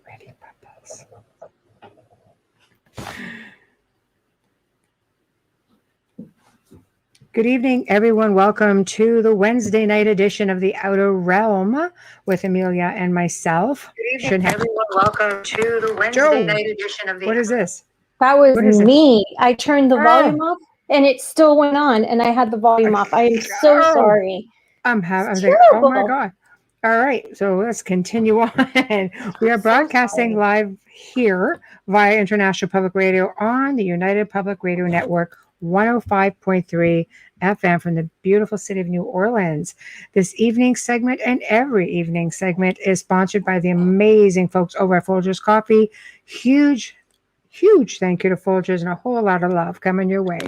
ready, Papas. Good evening, everyone. Welcome to the Wednesday night edition of The Outer Realm with Amelia and myself. Good evening, everyone. Welcome to the Wednesday night edition of The What is this? That was me. I turned the volume off, and it still went on, and I had the volume off. I am so sorry. I'm thinking, oh my God. All right, so let's continue on. We are broadcasting live here via International Public Radio on the United Public Radio Network 105.3 FM from the beautiful city of New Orleans. This evening segment and every evening segment is sponsored by the amazing folks over at Folgers Coffee. Huge thank you to Folgers and a whole lot of love coming your way.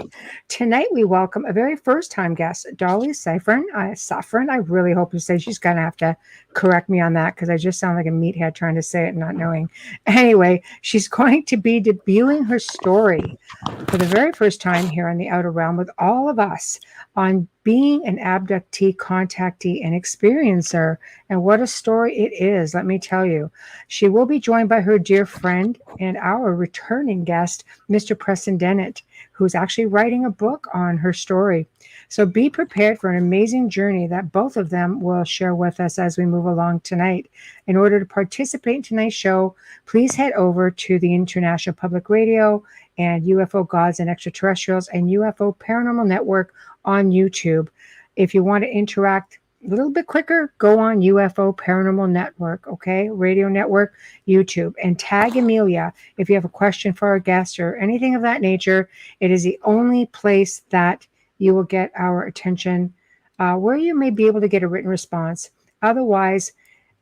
Tonight, we welcome a very first-time guest, Dolly Safran. I really hope you say she's going to have to correct me on that because I just sound like a meathead trying to say it and not knowing. Anyway, she's going to be debuting her story for the very first time here on the Outer Realm with all of us on being an abductee, contactee, and experiencer. And what a story it is, let me tell you. She will be joined by her dear friend and our returning guest, Mr. Preston Dennett, who's actually writing a book on her story. So be prepared for an amazing journey that both of them will share with us as we move along tonight. In order to participate in tonight's show, please head over to the International Public Radio and UFO Gods and Extraterrestrials and UFO Paranormal Network on YouTube. If you want to interact a little bit quicker, go on UFO Paranormal Network, okay? Radio Network, YouTube, and tag Amelia if you have a question for our guest or anything of that nature. It is the only place that you will get our attention, where you may be able to get a written response. Otherwise,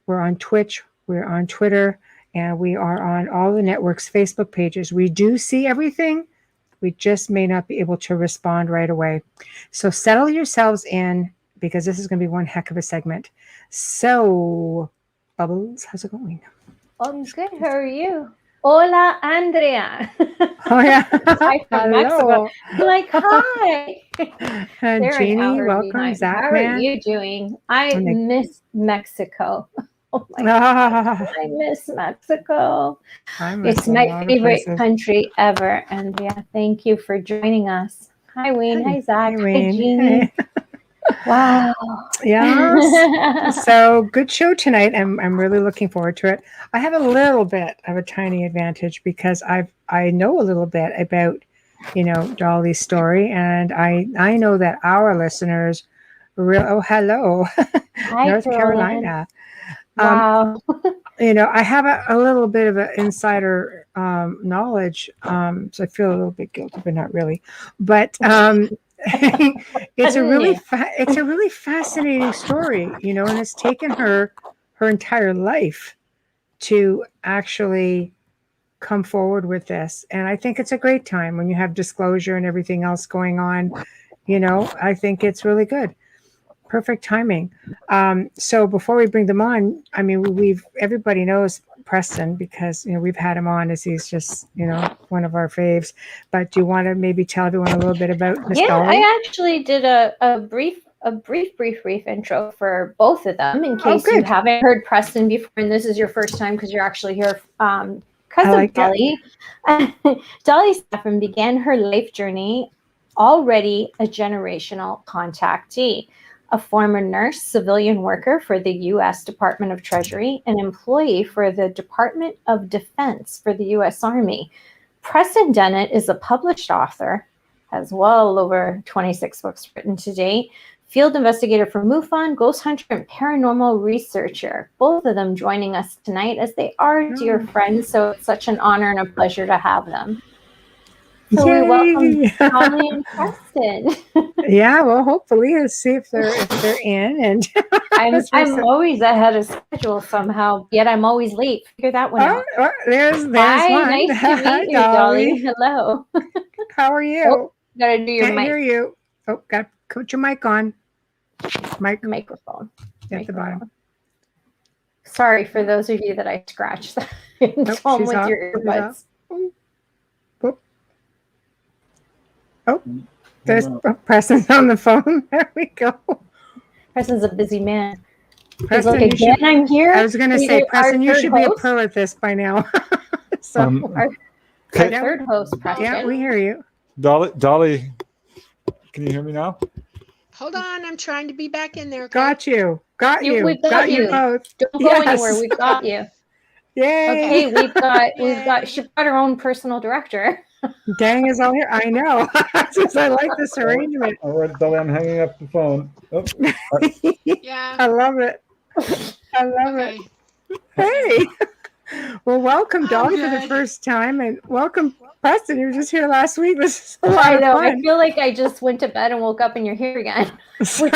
we're on Twitch, we're on Twitter, and we are on all the networks' Facebook pages. We do see everything. We just may not be able to respond right away. So settle yourselves in because this is going to be one heck of a segment. So, Bubbles, how's it going? I'm good. How are you? Hola, Andrea. Oh, yeah. Hi from Mexico. Like, hi. And Jeannie, welcome. Zach, how are you doing? I miss Mexico. Oh my God. I miss Mexico. It's my favorite country ever. And yeah, thank you for joining us. Hi, Wayne. Hi, Zach. Hi, Jeannie. Hey. Wow. Yeah. So good show tonight. I'm really looking forward to it. I have a little bit of a tiny advantage because I know a little bit about, Dolly's story, and I know that our listeners hello. Hi, North Carolina. Wow. I have a little bit of an insider knowledge, so I feel a little bit guilty, but not really. But it's a really fascinating story, and it's taken her entire life to actually come forward with this. And I think it's a great time when you have disclosure and everything else going on. I think it's really good. Perfect timing. So before we bring them on, I mean, everybody knows Preston because we've had him on as he's just one of our faves. But do you want to maybe tell everyone a little bit about Miss Dolly? I actually did a brief intro for both of them in case you haven't heard Preston before, and this is your first time because you're actually here. Cousin Dolly, Dolly Safran began her life journey already a generational contactee. A former nurse, civilian worker for the U.S. Department of Treasury, an employee for the Department of Defense for the U.S. Army. Preston Dennett is a published author, has well over 26 books written to date, field investigator for MUFON, ghost hunter, and paranormal researcher. Both of them joining us tonight as they are dear friends, so it's such an honor and a pleasure to have them. So we welcome Dolly and Preston. Yeah, well, hopefully, let's see if they're in. And I'm always ahead of schedule somehow, yet I'm always late. Figure that one out. There's Hi, one. Nice to meet you, Dolly. Hello. How are you? Oh, gotta do your Can't mic. hear you. Oh, gotta put your mic on. Microphone. At the bottom. Sorry for those of you that I scratched that with your earbuds. Oh, there's Preston's on the phone. There we go. Preston's a busy man. Preston, like, again, I'm here. I was going to say, Preston, you should be a pro at this by now. Our third host, Preston. Yeah, we hear you. Dolly, can you hear me now? Hold on, I'm trying to be back in there. Okay? Got you. We've got you both. Don't go anywhere. We've got you. Yay! Okay, she brought her own personal director. Gang is all here. I know. I like this arrangement. All right, Dolly, I'm hanging up the phone. Oh. Yeah. I love it. I love it. Hey. Well, welcome, Dolly, for the first time, and welcome, Preston. You were just here last week. This is a lot of fun. I feel like I just went to bed and woke up and you're here again. Which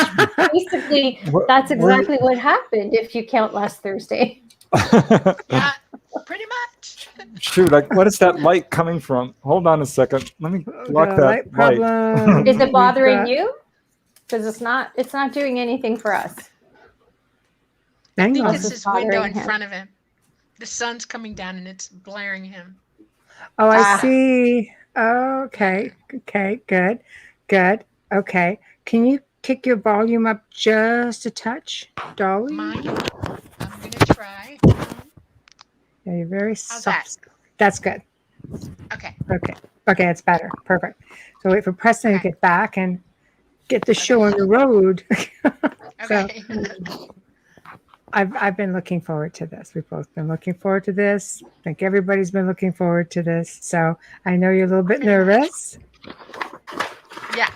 basically, that's exactly what happened if you count last Thursday. Yeah, pretty much. Shoot, what is that light coming from? Hold on a second. Let me block that light. Is it bothering you? Because it's not doing anything for us. I think it's his window in front of him. The sun's coming down and it's blaring him. Oh, I see. Okay. Good. Okay. Can you kick your volume up just a touch, Dolly? I'm going to try. Yeah, you're very soft. That? That's good. Okay, it's better. Perfect. So wait for Preston to get back and get the show on the road. okay. I've been looking forward to this. We've both been looking forward to this. I think everybody's been looking forward to this. So I know you're a little bit nervous. Yeah.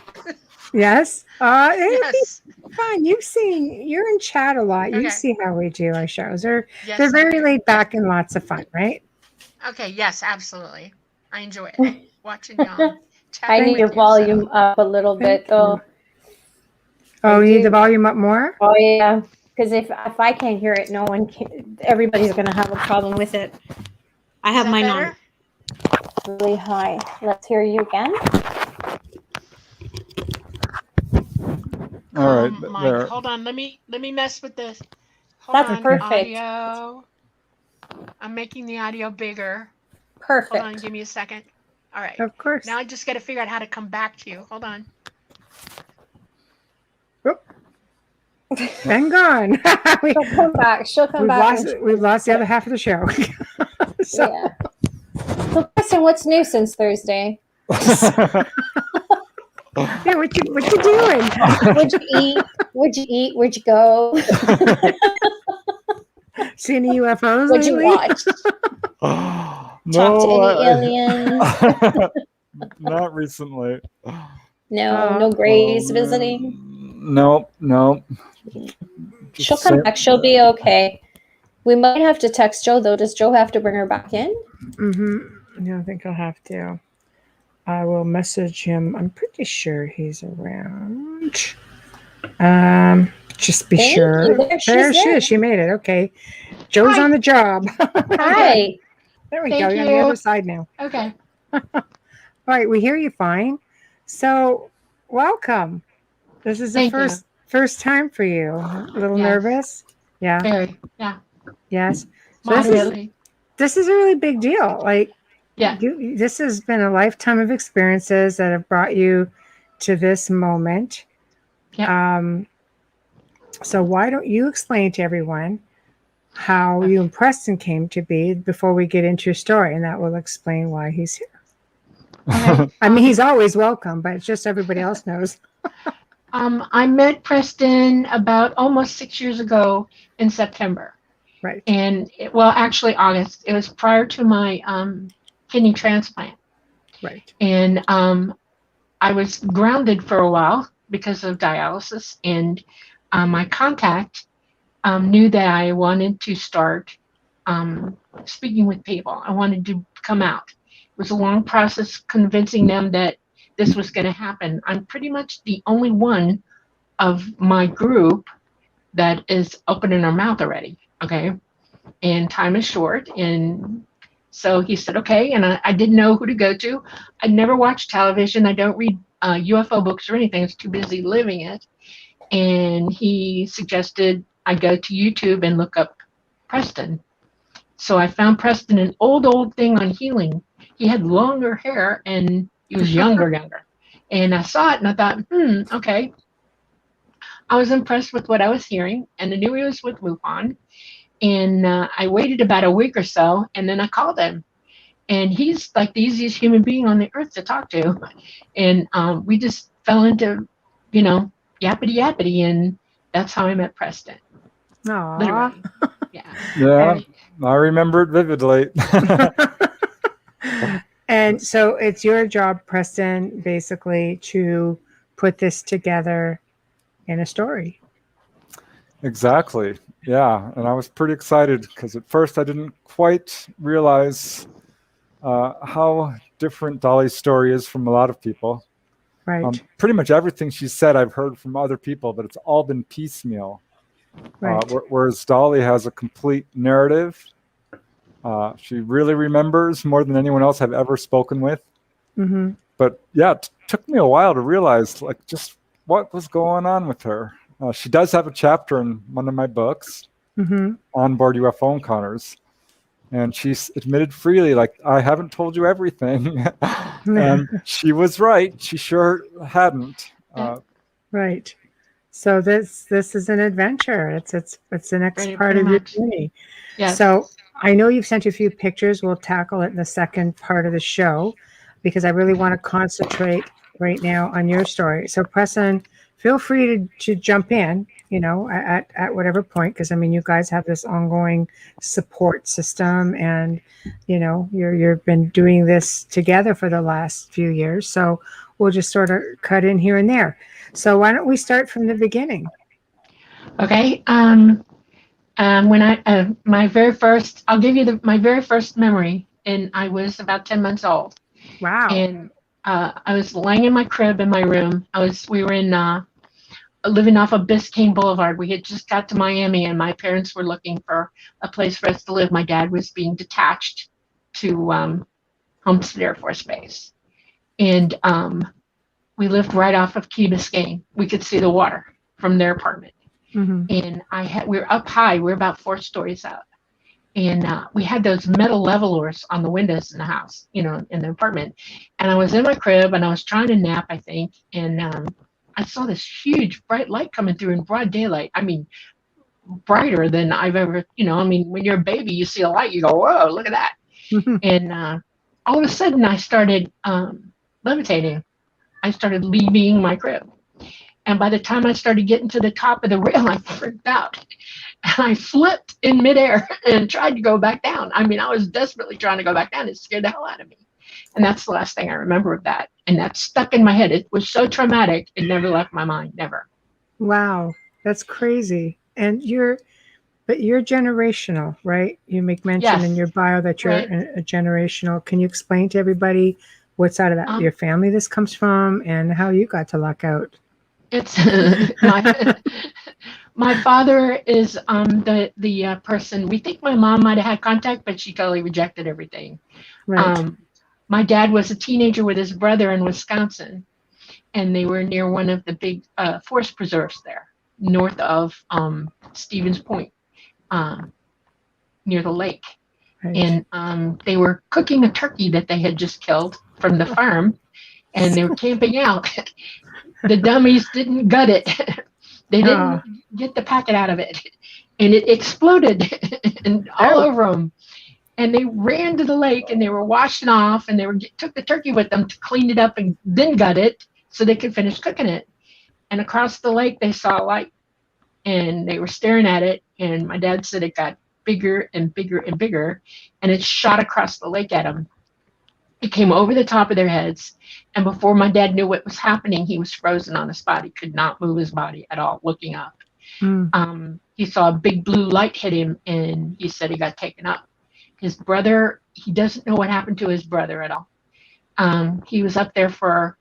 Yes? Yes. Fine. You're in chat a lot. You see how we do our shows. They're Yes, very laid back and lots of fun, right? Okay, yes, absolutely. I enjoy it. Watching y'all. I need your volume up a little bit, though. Oh, you need the volume up more? Oh, yeah. Because if I can't hear it, no one can. Everybody's going to have a problem with it. I have mine on really high. Let's hear you again. All right. There. Hold on. Let me mess with this. That's perfect. Audio. I'm making the audio bigger. Perfect. Hold on. Give me a second. All right. Of course. Now I just got to figure out how to come back to you. Hold on. And gone. She'll come back. We've lost the other half of the show. Yeah. So, Preston, what's new since Thursday? Yeah, what you doing? What'd you eat? Where'd you go? See any UFOs? What'd you watch? Talk to any aliens? Not recently. No Grays visiting? No. She'll come back. She'll be okay. We might have to text Joe, though. Does Joe have to bring her back in? Yeah, I think I'll have to. I will message him. I'm pretty sure he's around. Just be sure. There she is. She made it. Okay. Joe's on the job. Hi. There we go. You're on the other side now. Okay. All right. We hear you fine. So, welcome. This is the first time for you. A little nervous? Yeah. Very. Yeah. Yes. So this is a really big deal. Like, yeah. This has been a lifetime of experiences that have brought you to this moment. Yeah. So why don't you explain to everyone how you and Preston came to be before we get into your story, and that will explain why he's here. Okay. I mean, he's always welcome, but it's just everybody else knows. I met Preston about almost 6 years ago in September. Right. And actually August. It was prior to my kidney transplant. Right. And I was grounded for a while because of dialysis, and my contact knew that I wanted to start speaking with people. I wanted to come out. It was a long process convincing them that this was going to happen. I'm pretty much the only one of my group that is opening her mouth already. Okay. And time is short. And so he said, okay. And I didn't know who to go to. I never watched television. I don't read UFO books or anything. I was too busy living it. And he suggested I go to YouTube and look up Preston. So I found Preston, an old thing on healing. He had longer hair and he was younger. And I saw it and I thought, okay. I was impressed with what I was hearing, and I knew he was with MUFON. And I waited about a week or so, and then I called him. And he's like the easiest human being on the earth to talk to. And we just fell into, yappity yappity, and that's how I met Preston. Aww. Literally. Yeah. Yeah, I remember it vividly. And so it's your job, Preston, basically to put this together in a story. Exactly. Yeah. And I was pretty excited because at first I didn't quite realize how different Dolly's story is from a lot of people. Right. Pretty much everything she said I've heard from other people, but it's all been piecemeal. Right. Whereas Dolly has a complete narrative. She really remembers more than anyone else I've ever spoken with. Mm-hmm. But yeah, it took me a while to realize just what was going on with her. She does have a chapter in one of my books, Mm-hmm. Onboard UFO Encounters. And she's admitted freely, I haven't told you everything. And she was right. She sure hadn't. Right. So this is an adventure. It's the next part of your journey. Yes. So I know you've sent a few pictures. We'll tackle it in the second part of the show because I really want to concentrate right now on your story. So Preston, feel free to jump in, at whatever point, because I mean you guys have this ongoing support system, and you've been doing this together for the last few years. So we'll just sort of cut in here and there. So why don't we start from the beginning? Okay. When I'll give you my very first memory, and I was about 10 months old. Wow. And I was laying in my crib in my room. We were in living off of Biscayne Boulevard. We had just got to Miami, and my parents were looking for a place for us to live. My dad was being detached to Homestead Air Force Base, and we lived right off of Key Biscayne. We could see the water from their apartment. Mm-hmm. And we were up high. We were about 4 stories up. And we had those metal levelers on the windows in the house, in the apartment. And I was in my crib, and I was trying to nap, I think. And I saw this huge bright light coming through in broad daylight. I mean, brighter than I've ever, when you're a baby, you see a light, you go, whoa, look at that. Mm-hmm. And all of a sudden I started levitating. I started leaving my crib. And by the time I started getting to the top of the rail, I freaked out. And I flipped in midair and tried to go back down. I mean, I was desperately trying to go back down. It scared the hell out of me. And that's the last thing I remember of that. And that stuck in my head. It was so traumatic, it never left my mind, never. Wow, that's crazy. And you're generational, right? You make mention in your bio that you're a generational. Can you explain to everybody what side of that your family this comes from and how you got to luck out? It's my father is the person. We think my mom might have had contact, but she totally rejected everything. Right. My dad was a teenager with his brother in Wisconsin, and they were near one of the big forest preserves there, north of Stevens Point, near the lake. Right. And they were cooking a turkey that they had just killed from the farm, and they were camping out. The dummies didn't gut it. They didn't get the packet out of it, and it exploded and all over them. And they ran to the lake, and they were washing off, and took the turkey with them to clean it up and then gut it so they could finish cooking it. And across the lake, they saw a light, and they were staring at it. And my dad said it got bigger and bigger and bigger, and it shot across the lake at them. It came over the top of their heads, and before my dad knew what was happening, he was frozen on the spot. He could not move his body at all, looking up. He saw a big blue light hit him, and he said he got taken up. His brother, he doesn't know what happened to his brother at all. He was up there for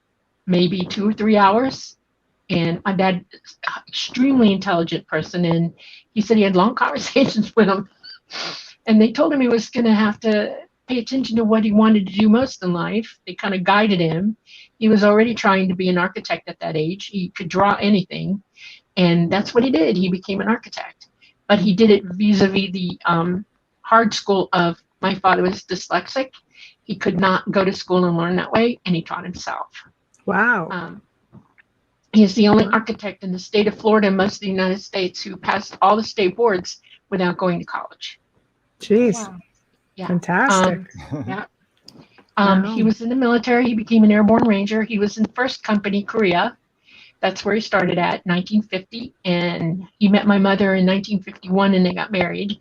maybe 2 or 3 hours, and my dad, extremely intelligent person, and he said he had long conversations with him, and they told him he was going to have to pay attention to what he wanted to do most in life. They kind of guided him. He was already trying to be an architect at that age. He could draw anything, and that's what he did. He became an architect, but he did it vis-a-vis the hard school of my father was dyslexic. He could not go to school and learn that way, and he taught himself. Wow. He's the only architect in the state of Florida and most of the United States who passed all the state boards without going to college. Jeez. Wow. Yeah. Fantastic. Yeah. Wow. He was in the military. He became an Airborne Ranger. He was in First Company, Korea. That's where he started at, 1950. And he met my mother in 1951 and they got married.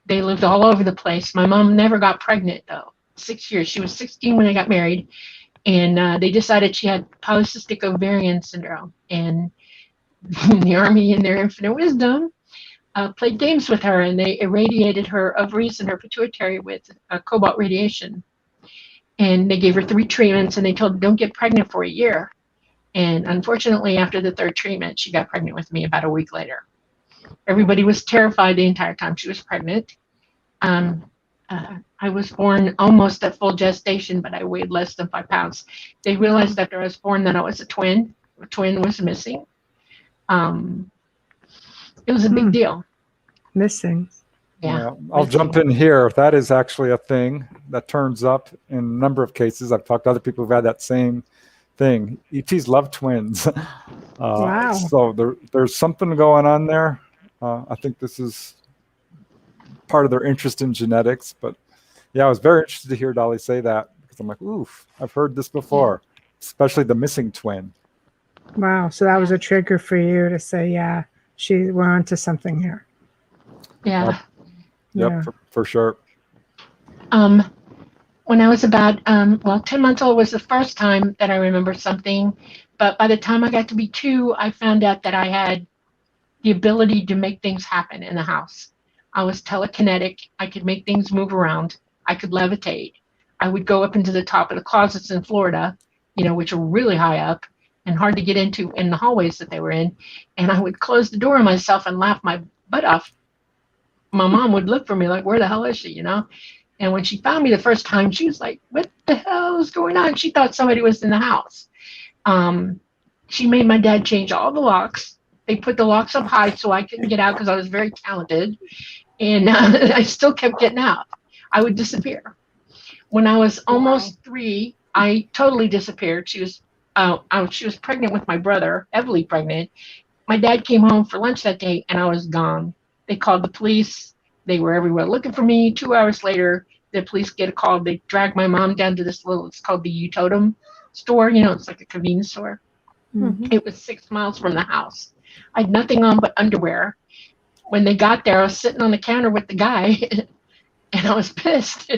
They lived all over the place. My mom never got pregnant, though. 6 years. She was 16 when they got married. And they decided she had polycystic ovarian syndrome. And the Army, in their infinite wisdom, played games with her, and they irradiated her ovaries and her pituitary with cobalt radiation. And they gave her 3 treatments, and they told her, don't get pregnant for a year. And unfortunately, after the 3rd treatment, she got pregnant with me about a week later. Everybody was terrified the entire time she was pregnant. I was born almost at full gestation, but I weighed less than 5 pounds. They realized after I was born that I was a twin. A twin was missing. It was a big deal. Missing. Yeah. I'll jump in here. That is actually a thing that turns up in a number of cases. I've talked to other people who've had that same thing. ETs love twins. Wow. So there's something going on there. I think this is part of their interest in genetics. But yeah, I was very interested to hear Dolly say that because I'm like, oof, I've heard this before, especially the missing twin. Wow. So that was a trigger for you to say, yeah, we're onto something here. Yeah. Yep, for sure. When I was about 10 months old was the first time that I remember something, but by the time I got to be 2, I found out that I had the ability to make things happen in the house. I was telekinetic. I could make things move around. I could levitate. I would go up into the top of the closets in Florida, which are really high up and hard to get into in the hallways that they were in, and I would close the door on myself and laugh my butt off. My mom would look for me like, where the hell is she, And when she found me the first time, she was like, what the hell is going on? She thought somebody was in the house. She made my dad change all the locks. They put the locks up high so I couldn't get out because I was very talented. And I still kept getting out. I would disappear. When I was almost 3, I totally disappeared. She was pregnant with my brother, heavily pregnant. My dad came home for lunch that day, and I was gone. They called the police. They were everywhere looking for me. 2 hours later, the police get a call. They drag my mom down to this it's called the U-Totem store. It's like a convenience store. Mm-hmm. It was 6 miles from the house. I had nothing on but underwear. When they got there, I was sitting on the counter with the guy, and I was pissed.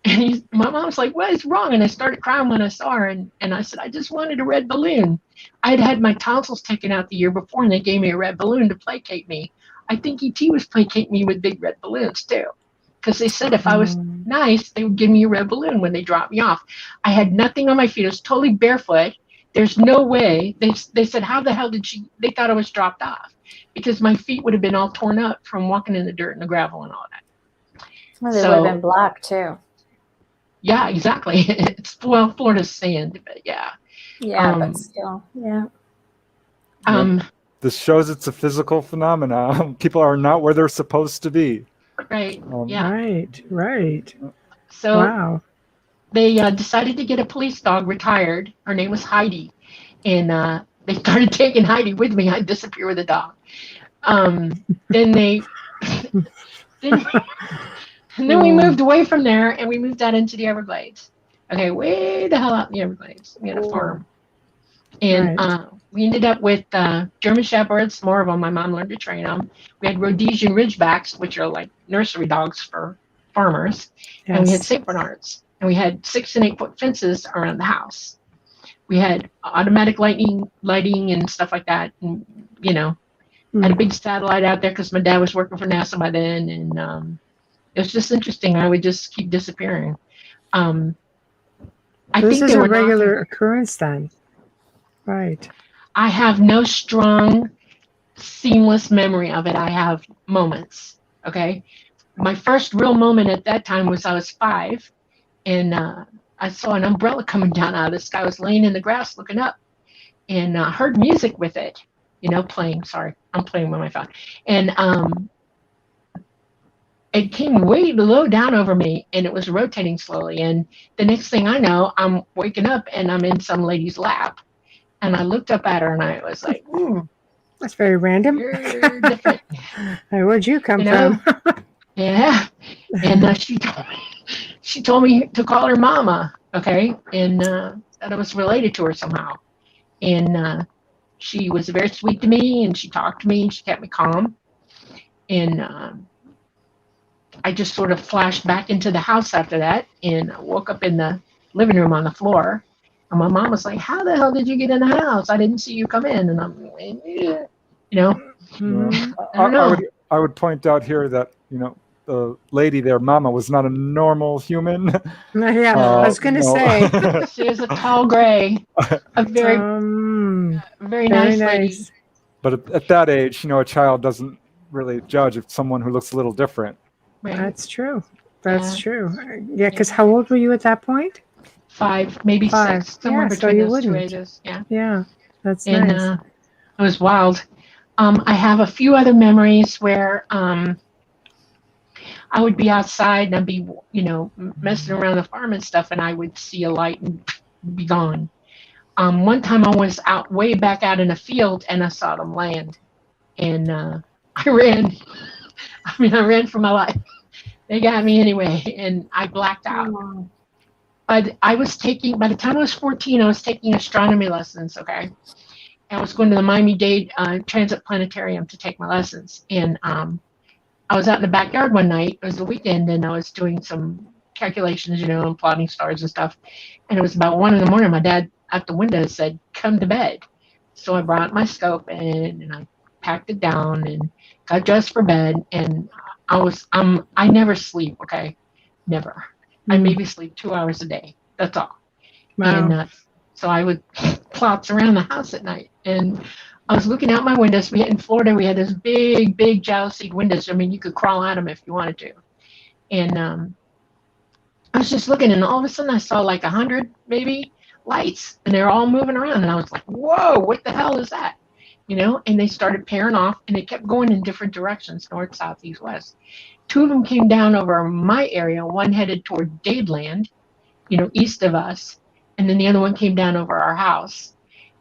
And my mom's like, what is wrong? And I started crying when I saw her. And I said, I just wanted a red balloon. I'd had my tonsils taken out the year before, and they gave me a red balloon to placate me. I think ET was placating me with big red balloons, too. Because they said if I was nice, they would give me a red balloon when they dropped me off. I had nothing on my feet. I was totally barefoot. There's no way. They said, how the hell they thought I was dropped off. Because my feet would have been all torn up from walking in the dirt and the gravel and all that. Well, they would have been black, too. Yeah, exactly. It's Florida's sand, but yeah. Yeah, but still, yeah. This shows it's a physical phenomenon. People are not where they're supposed to be. Right. Yeah. Right. So wow. They decided to get a police dog retired. Her name was Heidi, and they started taking Heidi with me. I'd disappear with the dog. Then we moved away from there, and we moved out into the Everglades. Okay, way the hell out in the Everglades. We had a farm. And we ended up with German Shepherds, more of them. My mom learned to train them. We had Rhodesian Ridgebacks, which are like nursery dogs for farmers. Yes. And we had St. Bernards. And we had 6 and 8 foot fences around the house. We had automatic lighting and stuff like that. And, had a big satellite out there because my dad was working for NASA by then. And it was just interesting. I would just keep disappearing. I this think is a regular occurrence then. Right. I have no strong, seamless memory of it. I have moments. Okay. My first real moment at that time was I was 5, and I saw an umbrella coming down out of the sky. I was laying in the grass looking up, and heard music with it, playing. Sorry, I'm playing with my phone. And it came way low down over me, and it was rotating slowly. And the next thing I know, I'm waking up and I'm in some lady's lap. And I looked up at her and I was like, that's very random. You're different. Where'd you come from? Yeah. And she told me to call her Mama, okay? And that I was related to her somehow. And she was very sweet to me, and she talked to me, and she kept me calm. And I just sort of flashed back into the house after that, and I woke up in the living room on the floor. And my mom was like, "How the hell did you get in the house? I didn't see you come in." And I'm like, yeah. I would point out here that, the lady there, Mama, was not a normal human. Yeah, I was going to say. She was a tall gray, a very nice lady. But at that age, a child doesn't really judge if someone who looks a little different. Right. That's true. That's true. Yeah, because how old were you at that point? 5, maybe 6, somewhere between those two ages. Yeah. Yeah, that's nice. It was wild. I have a few other memories where I would be outside and I'd be, messing around the farm and stuff, and I would see a light and be gone. One time I was way back out in a field and I saw them land, and I ran. I ran for my life. They got me anyway, and I blacked out. But by the time I was 14, I was taking astronomy lessons, okay? I was going to the Miami-Dade Transit Planetarium to take my lessons. And I was out in the backyard one night. It was the weekend, and I was doing some calculations, and plotting stars and stuff. And it was about 1 a.m. My dad at the window said, "Come to bed." So I brought my scope and I packed it down and got dressed for bed. And I never sleep, okay? Never. I maybe sleep 2 hours a day. That's all. Wow. And so I would plots around the house at night. And I was looking out my windows. In Florida, we had those big, big jalousied windows. You could crawl out them if you wanted to. And I was just looking, and all of a sudden I saw like 100 maybe lights, and they're all moving around. And I was like, whoa, what the hell is that? And they started pairing off, and they kept going in different directions, north, south, east, west. 2 of them came down over my area. One headed toward Dadeland, east of us. And then the other one came down over our house.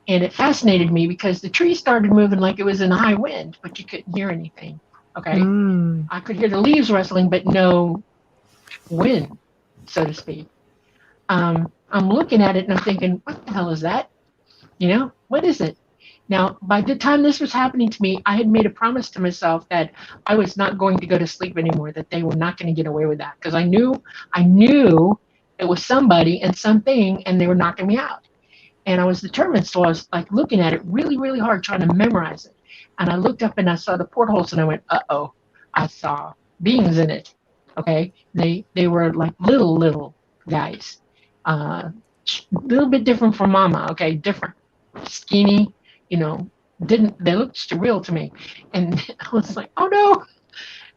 And it fascinated me because the tree started moving like it was in a high wind, but you couldn't hear anything. Okay. I could hear the leaves rustling, but no wind, so to speak. I'm looking at it and I'm thinking, what the hell is that? What is it? Now, by the time this was happening to me, I had made a promise to myself that I was not going to go to sleep anymore, that they were not going to get away with that. Because I knew it was somebody and something, and they were knocking me out. And I was determined, so I was like looking at it really, really hard, trying to memorize it. And I looked up and I saw the portholes, and I went, uh-oh, I saw beings in it. Okay, they were like little guys, a little bit different from Mama. Okay, different, skinny. They looked surreal to me. And I was like, oh no.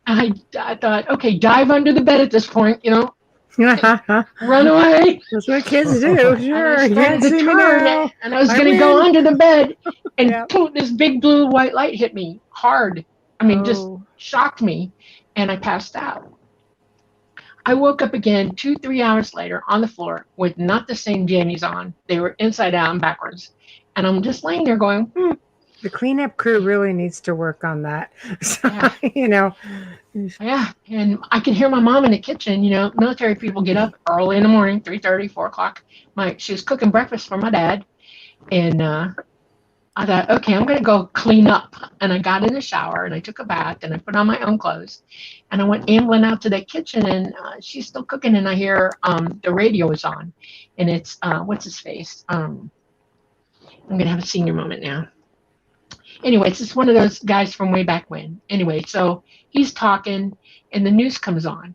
I thought, okay, dive under the bed at this point, run away. That's what kids do. Sure. And I was going to go under the bed, and this big blue white light hit me hard. Just shocked me, and I passed out. I woke up again 2-3 hours later on the floor with not the same jammies on. They were inside out and backwards. And I'm just laying there going, The cleanup crew really needs to work on that. So, Yeah, and I can hear my mom in the kitchen. Military people get up early in the morning, 3:30, 4 o'clock. She was cooking breakfast for my dad. And I thought, okay, I'm going to go clean up. And I got in the shower, and I took a bath, and I put on my own clothes. And I went ambling out to the kitchen, and she's still cooking, and I hear the radio is on. And it's, what's his face? I'm going to have a senior moment now. Anyway, it's just one of those guys from way back when. Anyway, so he's talking, and the news comes on.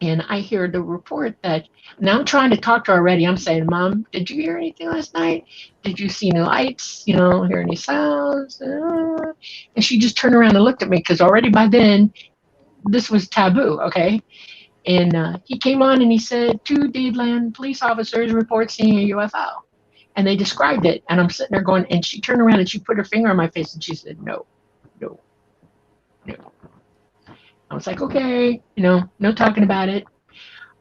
And I hear the report that, now I'm trying to talk to her already. I'm saying, Mom, did you hear anything last night? Did you see any lights? Hear any sounds? And she just turned around and looked at me, because already by then, this was taboo, okay? And he came on and he said, 2 Dadeland police officers report seeing a UFO. And they described it, and I'm sitting there going, and she turned around and she put her finger on my face and she said, no. I was like, okay, no talking about it.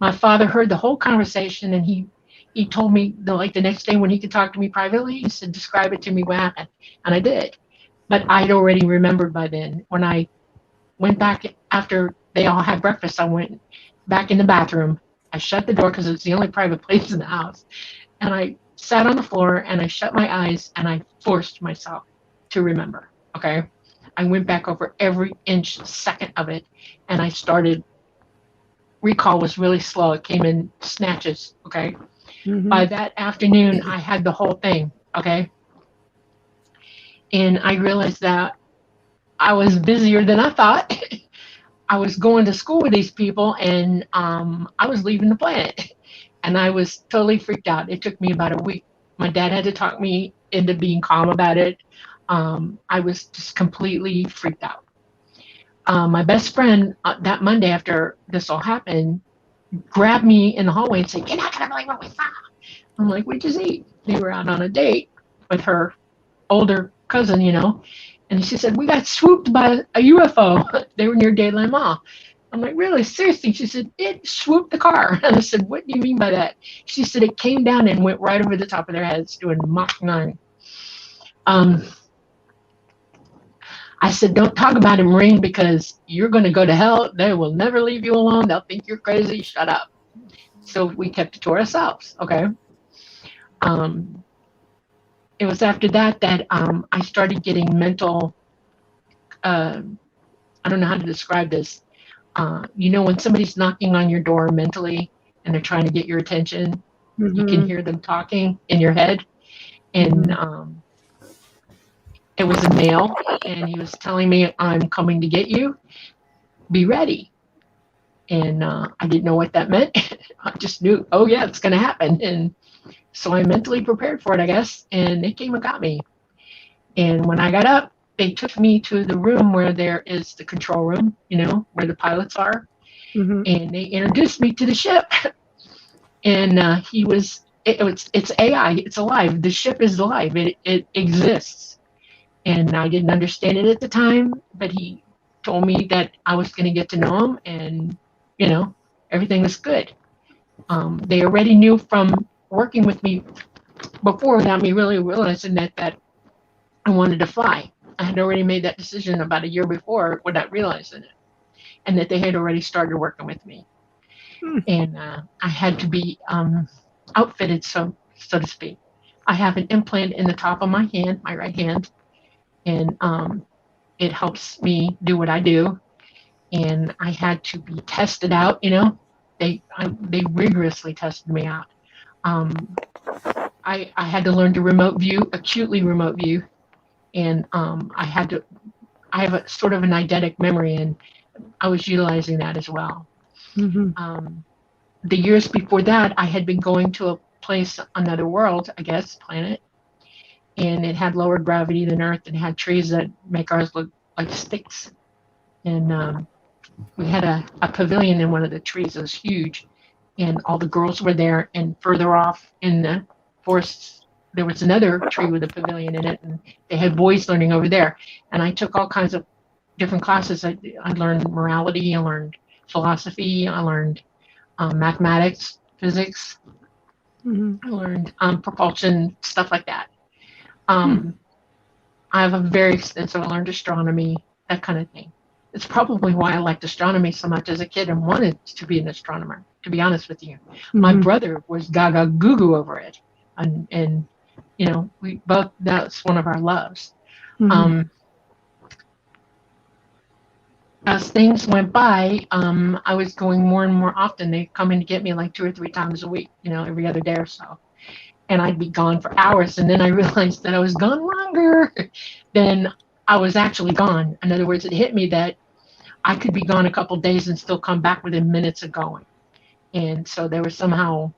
My father heard the whole conversation, and he told me the next day when he could talk to me privately, he said, describe it to me what happened. And I did. But I'd already remembered by then. When I went back after they all had breakfast, I went back in the bathroom. I shut the door because it's the only private place in the house. And I sat on the floor and I shut my eyes and I forced myself to remember. Okay. I went back over every inch second of it, and I started. Recall was really slow. It came in snatches. Okay. Mm-hmm. By that afternoon, I had the whole thing. Okay. And I realized that I was busier than I thought. I was going to school with these people, and I was leaving the planet. And I was totally freaked out. It took me about a week. My dad had to talk me into being calm about it. I was just completely freaked out. My best friend that Monday after this all happened grabbed me in the hallway and said, "You're not going to believe what we saw." I'm like, "What'd you see?" They were out on a date with her older cousin, and she said, "We got swooped by a UFO." They were near Dayland Mall. I'm like, "Really? Seriously?" She said, "It swooped the car." And I said, "What do you mean by that?" She said, "It came down and went right over the top of their heads doing Mach 9. I said, "Don't talk about it, Marine, because you're going to go to hell. They will never leave you alone. They'll think you're crazy. Shut up." So we kept it to ourselves. Okay. It was after that I started getting mental. I don't know how to describe this. When somebody's knocking on your door mentally and they're trying to get your attention, mm-hmm. You can hear them talking in your head. And it was a male, and he was telling me, "I'm coming to get you. Be ready." And I didn't know what that meant. I just knew, oh yeah, it's going to happen. And so I mentally prepared for it, I guess. And they came and got me. And when I got up, they took me to the room where there is the control room, where the pilots are. Mm-hmm. And they introduced me to the ship. And it's AI. It's alive. The ship is alive. It exists. And I didn't understand it at the time, but he told me that I was going to get to know him, and, everything was good. They already knew from working with me before without me really realizing that I wanted to fly. I had already made that decision about a year before without realizing it, and that they had already started working with me. And I had to be outfitted, so to speak. I have an implant in the top of my hand, my right hand, and it helps me do what I do. And I had to be tested out. They rigorously tested me out. I had to learn to acutely remote view, and I have a sort of an eidetic memory, and I was utilizing that as well. Mm-hmm. The years before that, I had been going to a place, another world, I guess, planet, and it had lower gravity than Earth, and had trees that make ours look like sticks. And we had a pavilion in one of the trees. It was huge, and all the girls were there. And further off in the forests, there was another tree with a pavilion in it, and they had boys learning over there. And I took all kinds of different classes. I learned morality, I learned philosophy, I learned mathematics, physics, mm-hmm. I learned propulsion, stuff like that. I have a very extensive, I learned astronomy, that kind of thing. It's probably why I liked astronomy so much as a kid and wanted to be an astronomer, to be honest with you. Mm-hmm. My brother was gaga goo over it. And we both, that's one of our loves. Mm-hmm. As things went by, I was going more and more often. They'd come in to get me like 2 or 3 times a week, every other day or so. And I'd be gone for hours. And then I realized that I was gone longer than I was actually gone. In other words, it hit me that I could be gone a couple of days and still come back within minutes of going. And so they were somehow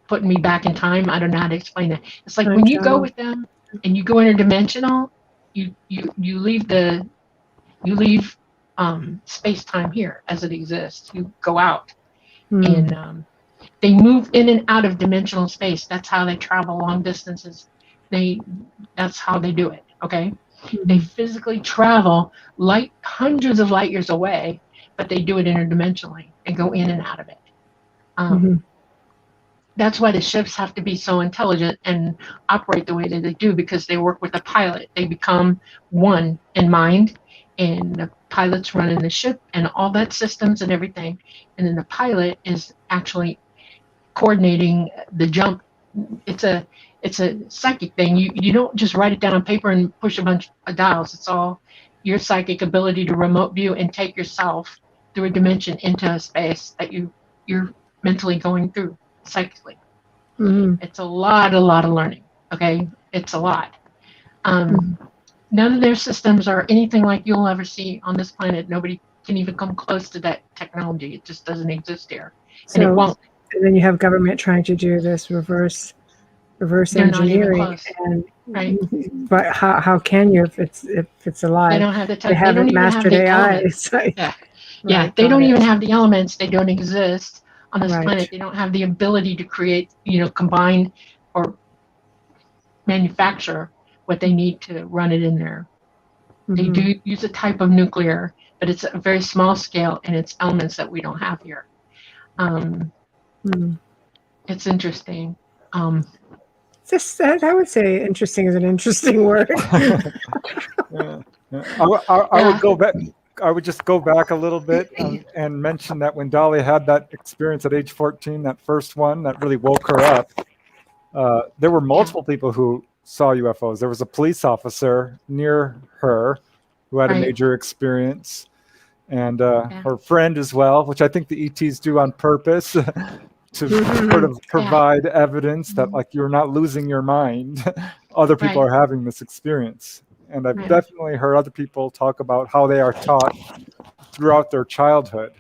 putting me back in time. I don't know how to explain that. It's like when you go with them and you go interdimensional, you leave space-time here as it exists. You go out. And they move in and out of dimensional space. That's how they travel long distances. That's how they do it. Okay. Mm-hmm. They physically travel hundreds of light years away, but they do it interdimensionally and go in and out of it. That's why the ships have to be so intelligent and operate the way that they do, because they work with the pilot. They become one in mind, and the pilot's running the ship and all that systems and everything. And then the pilot is actually coordinating the jump. It's a psychic thing. You don't just write it down on paper and push a bunch of dials. It's all your psychic ability to remote view and take yourself through a dimension into a space that you're mentally going through psychically. It's a lot of learning. Okay, it's a lot. None of their systems are anything like you'll ever see on this planet. Nobody can even come close to that technology. It just doesn't exist here, and it won't. And then you have government trying to do this reverse engineering, and right. But how can you if it's alive? They don't have the they haven't mastered AI. Yeah, they don't even have the elements. They don't exist on this planet. They don't have the ability to create, combine or manufacture what they need to run it in there. They do use a type of nuclear, but it's a very small scale, and it's elements that we don't have here. It's interesting. I would say interesting is an interesting word. I would go back. I would just go back a little bit and mention that when Dolly had that experience at age 14, that first one that really woke her up, there were multiple people who saw UFOs. There was a police officer near her who had a major experience, and her friend as well, which I think the ETs do on purpose to sort of provide evidence that, like, you're not losing your mind. Other people are having this experience. And I've definitely heard other people talk about how they are taught throughout their childhood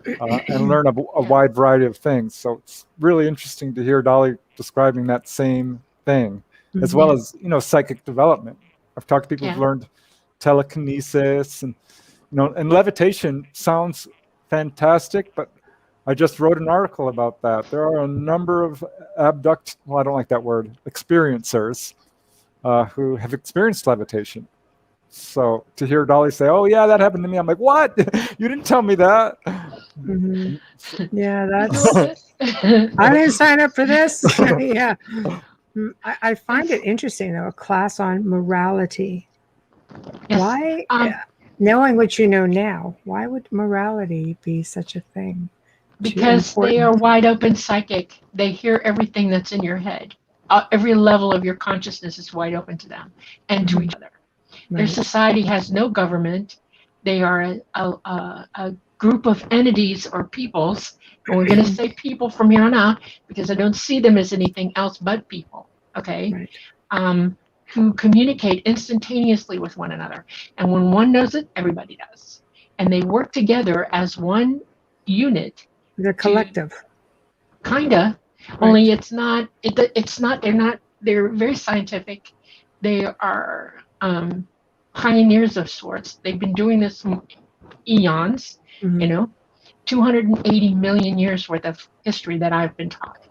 and learn a wide variety of things. So it's really interesting to hear Dolly describing that same thing, as well as, psychic development. I've talked to people who've learned telekinesis and levitation sounds fantastic, but I just wrote an article about that. There are a number of I don't like that word, experiencers who have experienced levitation. So to hear Dolly say, "Oh yeah, that happened to me," I'm like, "What? You didn't tell me that." Yeah, that's. I didn't sign up for this. Yeah, I find it interesting though. A class on morality. Yes. Why, knowing what you know now, why would morality be such a thing? Because they are wide open psychic. They hear everything that's in your head. Every level of your consciousness is wide open to them and to each other. Their society has no government. They are a group of entities or peoples. And we're going to say people from here on out because I don't see them as anything else but people. Okay, who communicate instantaneously with one another. And when one knows it, everybody does. And they work together as one unit. They're collective. Kinda. Only it's not. They're very scientific. They are pioneers of sorts. They've been doing this eons. 280 million years worth of history that I've been taught.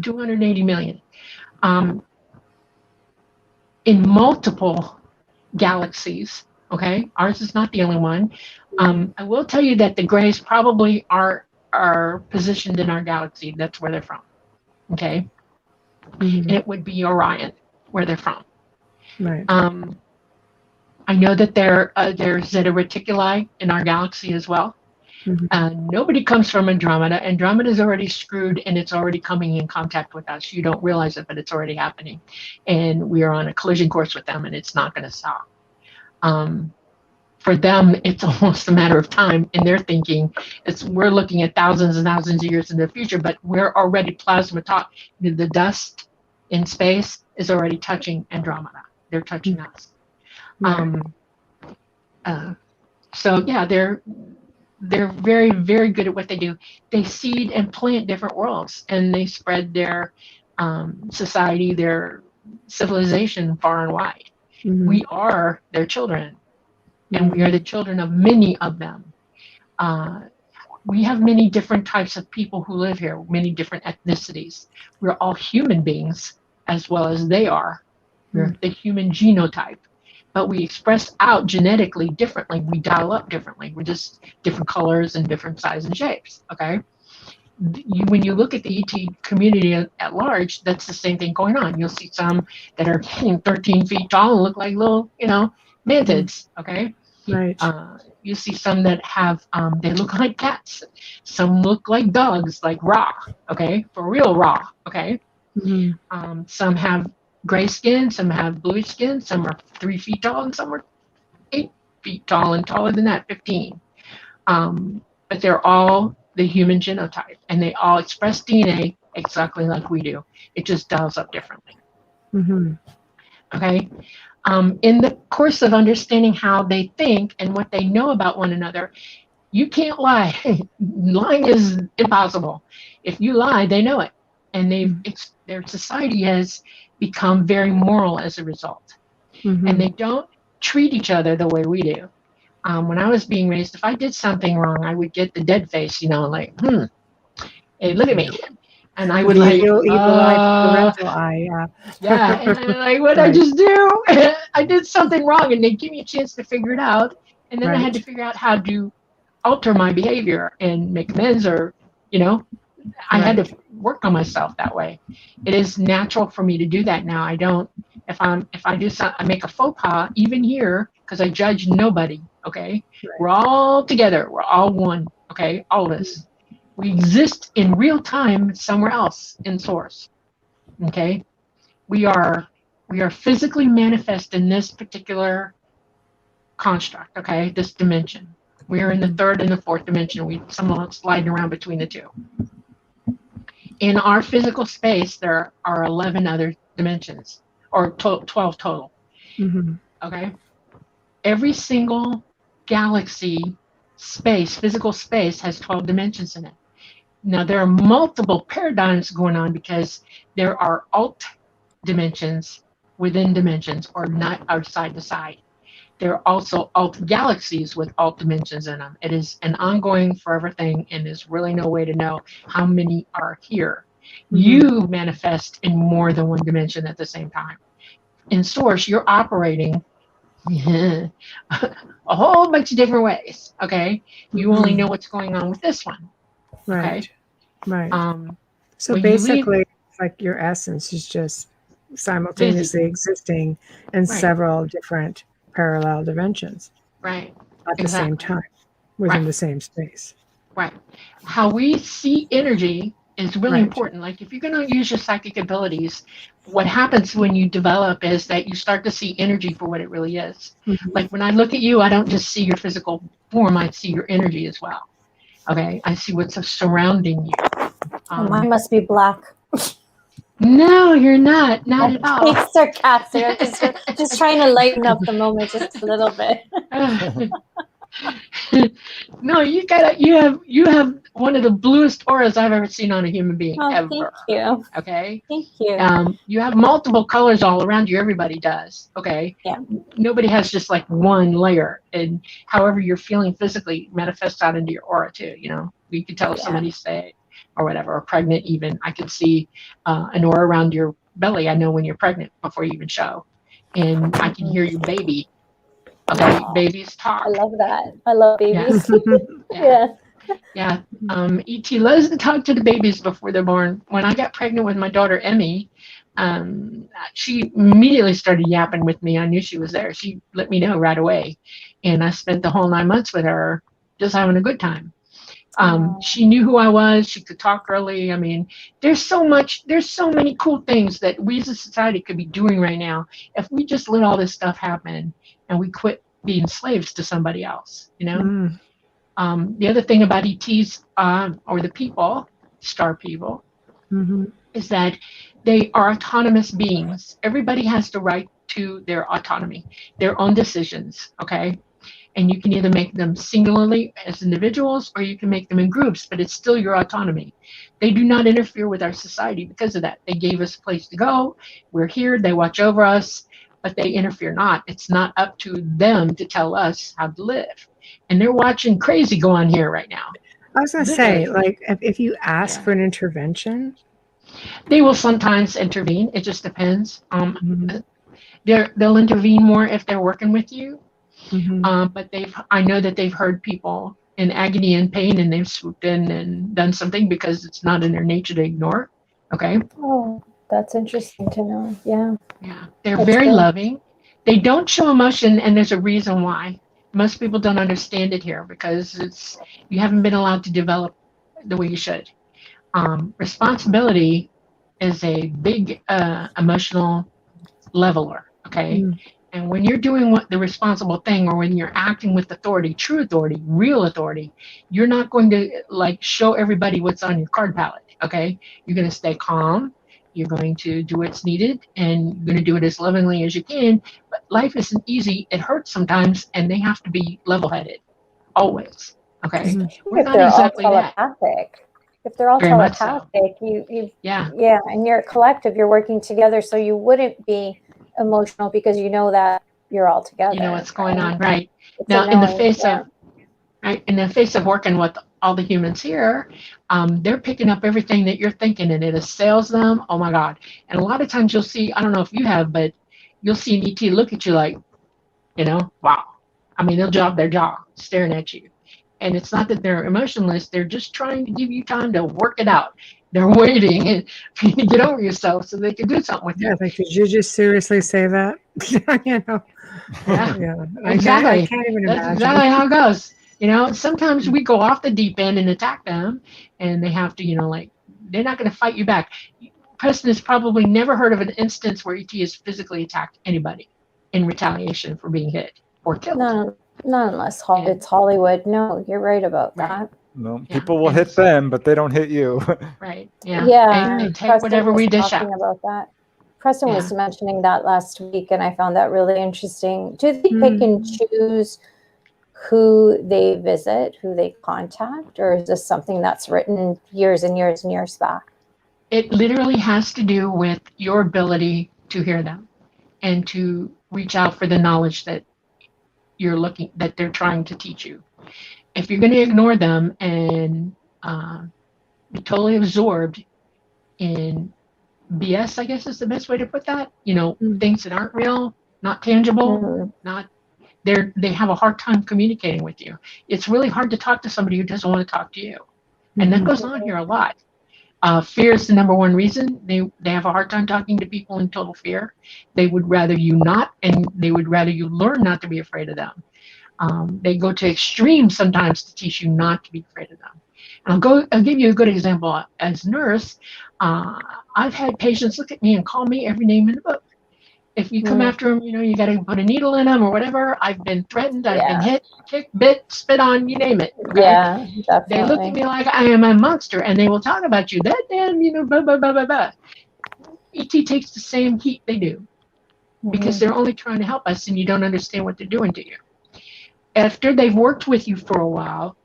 280 million. In multiple galaxies. Okay, ours is not the only one. I will tell you that the Greys probably are positioned in our galaxy. That's where they're from. Okay, and it would be Orion, where they're from. Right. I know that there's Zeta Reticuli in our galaxy as well. Nobody comes from Andromeda. Andromeda is already screwed, and it's already coming in contact with us. You don't realize it, but it's already happening, and we are on a collision course with them, and it's not going to stop. For them, it's almost a matter of time in their thinking. We're looking at thousands and thousands of years in the future, but we're already plasma talk. The dust in space is already touching Andromeda. They're touching us. So yeah, they're very, very good at what they do. They seed and plant different worlds, and they spread their society, their civilization far and wide. We are their children. And we are the children of many of them. We have many different types of people who live here, many different ethnicities. We're all human beings as well as they are. We're the human genotype. but we express out genetically differently. We dial up differently. We're just different colors and different sizes and shapes. Okay. When you look at the ET community at large, that's the same thing going on. You'll see some that are 13 feet tall and look like little, mantids. Okay. Right. You see some that have, they look like cats. Some look like dogs, like raw. Okay. For real raw. Okay. Mm-hmm. Some have gray skin, some have bluish skin, some are 3 feet tall, and some are 8 feet tall, and taller than that, 15. But they're all the human genotype, and they all express DNA exactly like we do. It just dials up differently. Mm-hmm. Okay. In the course of understanding how they think and what they know about one another, you can't lie. Lying is impossible. If you lie, they know it, and their society has become very moral as a result. Mm-hmm. And they don't treat each other the way we do. When I was being raised, if I did something wrong, I would get the dead face, like, hey, look at me. And I would evil eye, parental eye, yeah. Yeah, and I'm like, what did Right. I just do? I did something wrong, and they give me a chance to figure it out. And then I had to figure out how to alter my behavior and make amends, or, I had to work on myself that way. It is natural for me to do that now. I don't, if I do something, I make a faux pas, even here, because I judge nobody, okay? Right. We're all together. We're all one, okay? All of us. We exist in real time somewhere else in source, okay? We are physically manifest in this particular construct, okay? This dimension. We are in the third and the fourth dimension. Someone sliding around between the two. In our physical space, there are 11 other dimensions, or 12 total. Mm-hmm. Okay? Every single galaxy space, physical space, has 12 dimensions in it. Now, there are multiple paradigms going on because there are alt dimensions within dimensions, or not outside the side. There are also alt galaxies with alt dimensions in them. It is an ongoing forever thing, and there's really no way to know how many are here. Mm-hmm. You manifest in more than one dimension at the same time. In source, you're operating a whole bunch of different ways, okay? You only know what's going on with this one. Right. Okay? Right. So basically, it's like your essence is just simultaneously existing in several different parallel dimensions. Right. At the same time, within the same space. Right. How we see energy is really important. Like, if you're going to use your psychic abilities, what happens when you develop is that you start to see energy for what it really is. Mm-hmm. Like, when I look at you, I don't just see your physical form, I see your energy as well. Okay? I see what's surrounding you. Mine must be black. No, you're not. Not at all. It's sarcastic. I'm just trying to lighten up the moment just a little bit. No, you have one of the bluest auras I've ever seen on a human being ever. Thank you. Okay. Thank you. You have multiple colors all around you. Everybody does. Okay. Yeah. Nobody has just like one layer, and however you're feeling physically manifests out into your aura too. You can tell if somebody's sick or whatever, or pregnant. Even I can see an aura around your belly. I know when you're pregnant before you even show, and I can hear your baby. Okay, babies talk. I love that. I love babies. Yeah. ET loves to talk to the babies before they're born. When I got pregnant with my daughter, Emmy, she immediately started yapping with me. I knew she was there. She let me know right away. And I spent the whole 9 months with her just having a good time. She knew who I was. She could talk early. I mean, there's so many cool things that we as a society could be doing right now if we just let all this stuff happen and we quit being slaves to somebody else, The other thing about ETs, or the people, star people, is that they are autonomous beings. Everybody has the right to their autonomy, their own decisions, okay? And you can either make them singularly as individuals, or you can make them in groups, but it's still your autonomy. They do not interfere with our society because of that. They gave us a place to go. We're here. They watch over us, but they interfere not. It's not up to them to tell us how to live. And they're watching crazy go on here right now. I was going to say, like, if you ask for an intervention, they will sometimes intervene. It just depends. they'll intervene more if they're working with you. Mm-hmm. But I know that they've heard people in agony and pain, and they've swooped in and done something because it's not in their nature to ignore. Okay. Oh, that's interesting to know. Yeah. Yeah. They're That's very good. loving. They don't show emotion, and there's a reason why. Most people don't understand it here because you haven't been allowed to develop the way you should. Responsibility is a big emotional leveler. Okay. Mm. And when you're doing the responsible thing, or when you're acting with authority, true authority, real authority, you're not going to like show everybody what's on your card palette. Okay. You're going to stay calm. You're going to do what's needed, and you're going to do it as lovingly as you can. But life isn't easy. It hurts sometimes, and they have to be level-headed always. Okay. Mm-hmm. We're If not they're exactly all that. telepathic. If they're all Very much so. telepathic, you Yeah. yeah, and you're a collective, you're working together, so you wouldn't be emotional because you know that you're all together. You know what's going right? on, right? It's Now, in the face yeah. of right, in the face of working with all the humans here, they're picking up everything that you're thinking, and it assails them. Oh my God! And a lot of times you'll see, I don't know if you have, but you'll see an ET look at you like, wow. I mean, they'll drop their jaw staring at you. And it's not that they're emotionless, they're just trying to give you time to work it out. They're waiting for you to get over yourself so they can do something with you. Yeah, like, did you just seriously say that? Yeah. I Exactly. can't even That's imagine. exactly how it goes. Sometimes we go off the deep end and attack them, and they have to, they're not going to fight you back. Preston has probably never heard of an instance where ET has physically attacked anybody in retaliation for being hit or killed. No, not unless it's Hollywood. No, you're right about that. No, people will hit them, but they don't hit you. Right. Yeah. Yeah. They take Preston whatever we dish out. about that. Preston was mentioning that last week, and I found that really interesting. Do they pick and choose who they visit, who they contact, or is this something that's written years and years and years back? It literally has to do with your ability to hear them and to reach out for the knowledge that that they're trying to teach you. If you're going to ignore them and be totally absorbed in BS, I guess is the best way to put that, things that aren't real, not tangible, they have a hard time communicating with you. It's really hard to talk to somebody who doesn't want to talk to you. And that goes on here a lot. Fear is the number one reason they have a hard time talking to people in total fear. They would rather you not, and they would rather you learn not to be afraid of them. They go to extremes sometimes to teach you not to be afraid of them. And I'll give you a good example. As a nurse, I've had patients look at me and call me every name in the book. If you come after them, you got to put a needle in them or whatever. I've been threatened. I've been hit, kicked, bit, spit on, you name it. Okay? Yeah, definitely. They look at me like I am a monster, and they will talk about you. That damn, blah, blah, blah, blah, blah. ET takes the same heat they do because they're only trying to help us, and you don't understand what they're doing to you. After they've worked with you for a while,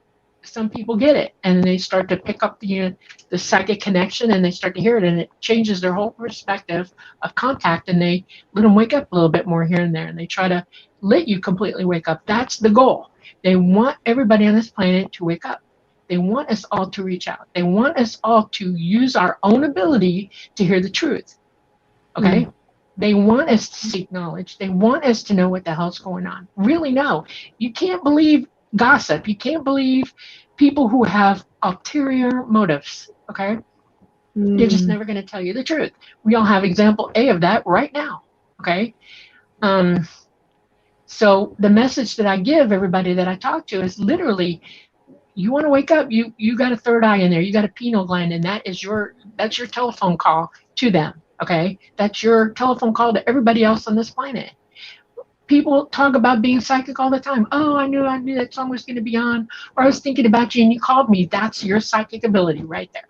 some people get it, and they start to pick up the psychic connection, and they start to hear it, and it changes their whole perspective of contact, and they let them wake up a little bit more here and there, and they try to let you completely wake up. That's the goal. They want everybody on this planet to wake up. They want us all to reach out. They want us all to use our own ability to hear the truth. Okay? They want us to seek knowledge. They want us to know what the hell's going on. Really know. You can't believe gossip. You can't believe people who have ulterior motives. Okay? They're just never going to tell you the truth. We all have example A of that right now. Okay? So the message that I give everybody that I talk to is literally, you want to wake up, you got a third eye in there, you got a pineal gland, and that's your telephone call to them. Okay? That's your telephone call to everybody else on this planet. People talk about being psychic all the time. Oh, I knew that song was going to be on, or I was thinking about you and you called me. That's your psychic ability right there.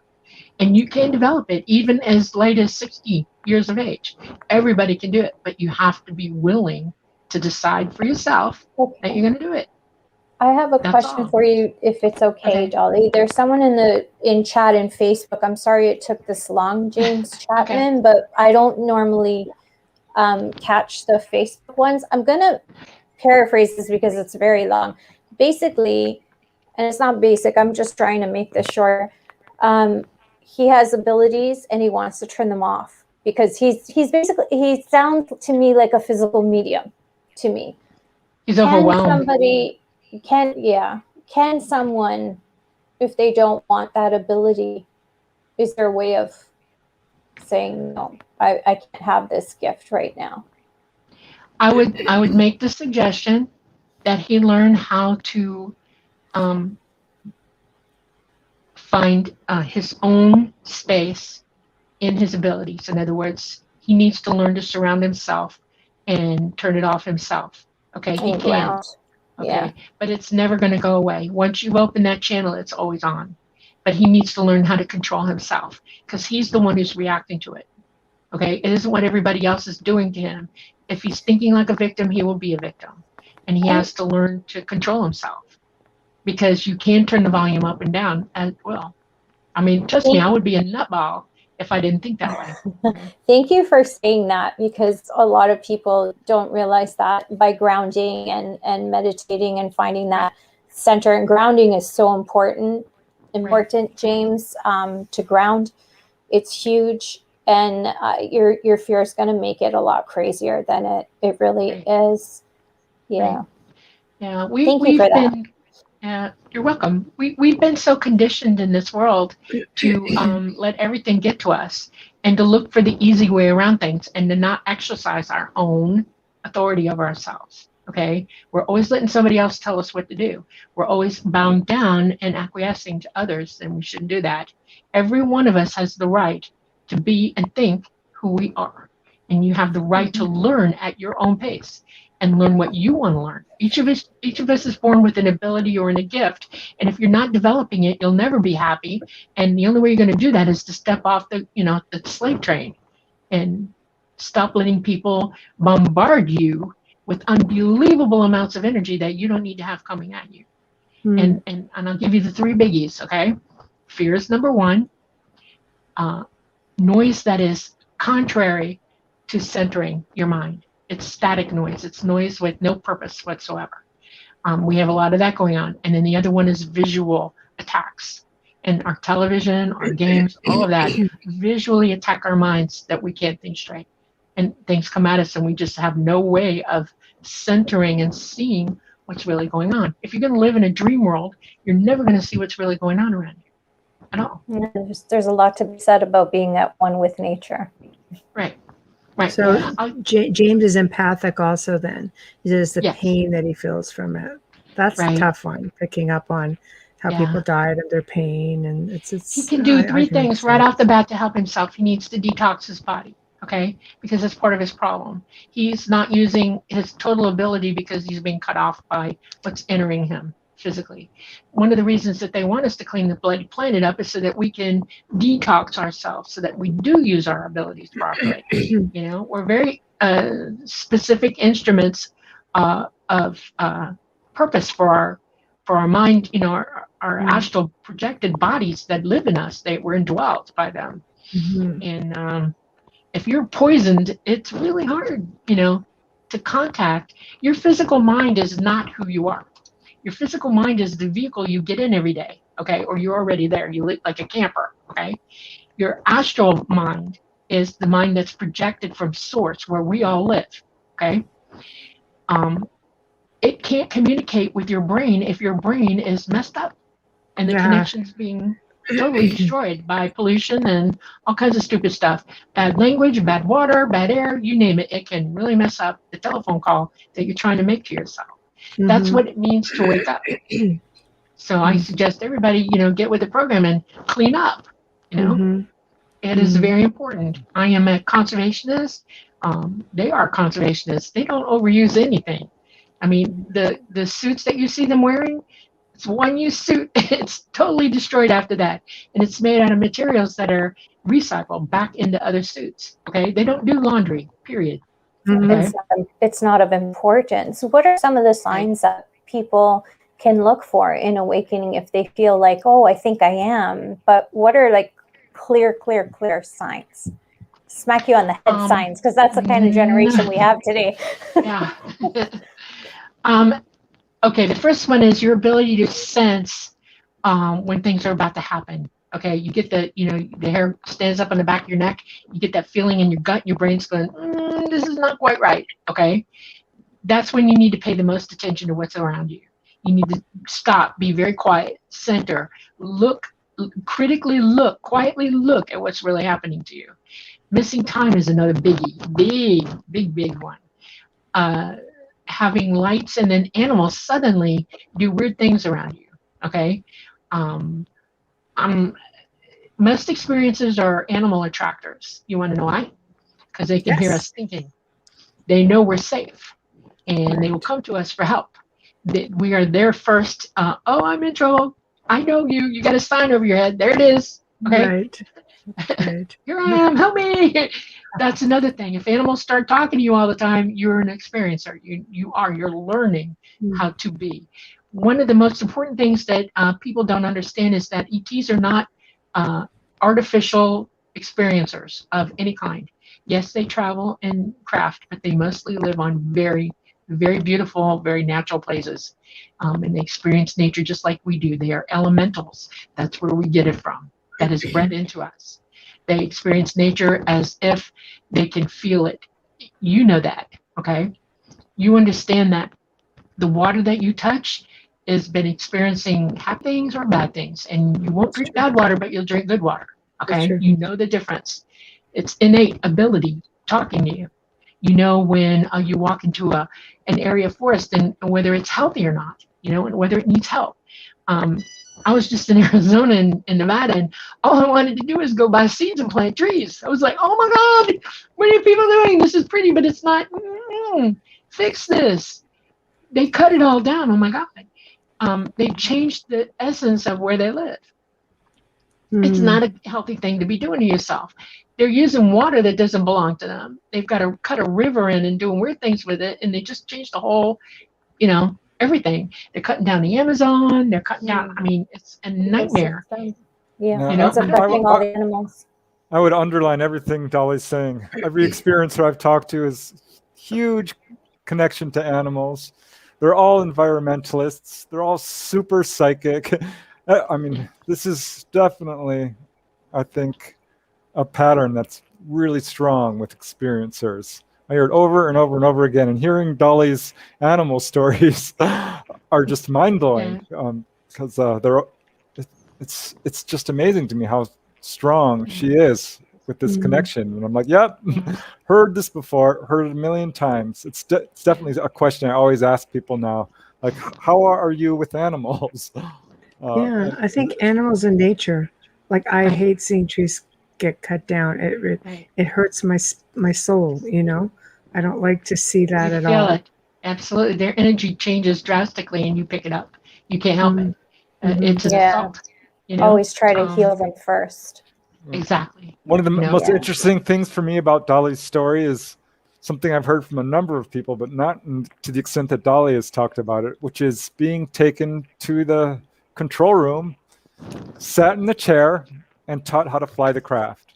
And you can develop it even as late as 60 years of age. Everybody can do it, but you have to be willing to decide for yourself that you're going to do it. I have a question for you, if it's okay, Dolly. There's someone in chat in Facebook. I'm sorry it took this long, James Chapman, but I don't normally catch the Facebook ones. I'm going to paraphrase this because it's very long. Basically, and it's not basic, I'm just trying to make this shorter. He has abilities and he wants to turn them off. because he's basically, he sounds to me like a physical medium to me. He's overwhelmed. Can someone, if they don't want that ability, is there a way of saying, no, I can't have this gift right now? I would make the suggestion that he learn how to find his own space in his abilities. In other words, he needs to learn to surround himself and turn it off himself. Okay, he can. Okay, yeah. But it's never going to go away. Once you open that channel, it's always on. But he needs to learn how to control himself, because he's the one who's reacting to it. Okay, it isn't what everybody else is doing to him. If he's thinking like a victim, he will be a victim. And he has to learn to control himself, because you can turn the volume up and down as well. I mean, trust me, I would be a nutball if I didn't think that way. Thank you for saying that, because a lot of people don't realize that by grounding and meditating and finding that center, and grounding is so important, right. James, to ground. It's huge. And your fear is going to make it a lot crazier than it really is. Yeah. Right. Yeah. Thank you for that. You're welcome. We've been so conditioned in this world to let everything get to us, and to look for the easy way around things, and to not exercise our own authority over ourselves. Okay. We're always letting somebody else tell us what to do. We're always bound down and acquiescing to others, and we shouldn't do that. Every one of us has the right to be and think who we are. And you have the right to learn at your own pace and learn what you want to learn. Each of us is born with an ability or in a gift. And if you're not developing it, you'll never be happy. And the only way you're going to do that is to step off the slave train and stop letting people bombard you with unbelievable amounts of energy that you don't need to have coming at you. And I'll give you the 3 biggies, okay? Fear is number 1. Noise that is contrary to centering your mind. It's static noise. It's noise with no purpose whatsoever. We have a lot of that going on. And then the other one is visual attacks. And our television, our games, all of that visually attack our minds that we can't think straight. And things come at us, and we just have no way of centering and seeing what's really going on. If you're going to live in a dream world, you're never going to see what's really going on around you at all. There's a lot to be said about being at one with nature. Right. So James is empathic also then. It is the pain that he feels from it. That's a tough one, picking up on how people died of their pain. And it's he can do 3 things right off the bat to help himself. He needs to detox his body, okay? Because it's part of his problem. He's not using his total ability because he's being cut off by what's entering him physically. One of the reasons that they want us to clean the bloody planet up is so that we can detox ourselves, so that we do use our abilities properly. We're very specific instruments of purpose for our mind. Our astral projected bodies that live in us, we're indwelt by them. And if you're poisoned, it's really hard, to contact. Your physical mind is not who you are. Your physical mind is the vehicle you get in every day, okay? Or you're already there. You live like a camper, okay? Your astral mind is the mind that's projected from source, where we all live, okay? It can't communicate with your brain if your brain is messed up and the connection's being totally destroyed by pollution and all kinds of stupid stuff. Bad language, bad water, bad air, you name it. It can really mess up the telephone call that you're trying to make to yourself. That's what it means to wake up. So I suggest everybody, get with the program and clean up. It is very important. I am a conservationist. They are conservationists. They don't overuse anything. I mean, the suits that you see them wearing, it's one-use suit. It's totally destroyed after that. And it's made out of materials that are recycled back into other suits. Okay? They don't do laundry, period. Okay? It's not of importance. What are some of the signs that people can look for in awakening if they feel like, oh, I think I am? But what are clear signs? Smack you on the head signs, because that's the kind of generation we have today. Okay, the first one is your ability to sense when things are about to happen. Okay, you get the, the hair stands up on the back of your neck. You get that feeling in your gut. Your brain's going, this is not quite right. Okay, that's when you need to pay the most attention to what's around you. You need to stop, be very quiet, center, look, critically look, quietly look at what's really happening to you. Missing time is another biggie, big one. Having lights and then animals suddenly do weird things around you. Okay. Most experiences are animal attractors. You want to know why? Because they can hear us thinking. They know we're safe, and they will come to us for help. We are their first. Oh, I'm in trouble. I know you. You got a sign over your head. There it is. Okay. Right. Here I am. Help me. That's another thing. If animals start talking to you all the time, you're an experiencer. You're learning how to be. One of the most important things that people don't understand is that ETs are not artificial experiencers of any kind. Yes, they travel and craft, but they mostly live on very, very beautiful, very natural places. And they experience nature just like we do. They are elementals. That's where we get it from. That is bred into us. They experience nature as if they can feel it. You know that, okay? You understand that the water that you touch has been experiencing happy things or bad things. And you won't drink bad water, but you'll drink good water, okay? You know the difference. It's innate ability talking to you. You know when you walk into an area of forest and whether it's healthy or not, and whether it needs help. I was just in Arizona and Nevada, and all I wanted to do was go buy seeds and plant trees. I was like, oh my God, what are people doing? This is pretty, but it's not. Fix this. They cut it all down. Oh my God. They changed the essence of where they live. It's not a healthy thing to be doing to yourself. They're using water that doesn't belong to them. They've got to cut a river in and doing weird things with it, and they just changed the whole, everything. They're cutting down the Amazon. They're cutting down. I mean, it's a nightmare. It's affecting all the animals. I would underline everything Dolly's saying. Every experiencer I've talked to is huge connection to animals. They're all environmentalists. They're all super psychic. I mean, this is definitely, I think, a pattern that's really strong with experiencers. I hear it over and over and over again, and hearing Dolly's animal stories are just mind-blowing because it's just amazing to me how strong she is with this connection. And I'm like, yep, heard this before, heard it a million times. It's definitely a question I always ask people now, like, how are you with animals? I think animals in nature, like I hate seeing trees get cut down. It hurts my soul, I don't like to see that at all. It. Absolutely. Their energy changes drastically and you pick it up. You can't help it. It's an assault. Always try to heal them first. Exactly. One of the most interesting things for me about Dolly's story is something I've heard from a number of people, but not to the extent that Dolly has talked about it, which is being taken to the control room, sat in the chair, and taught how to fly the craft.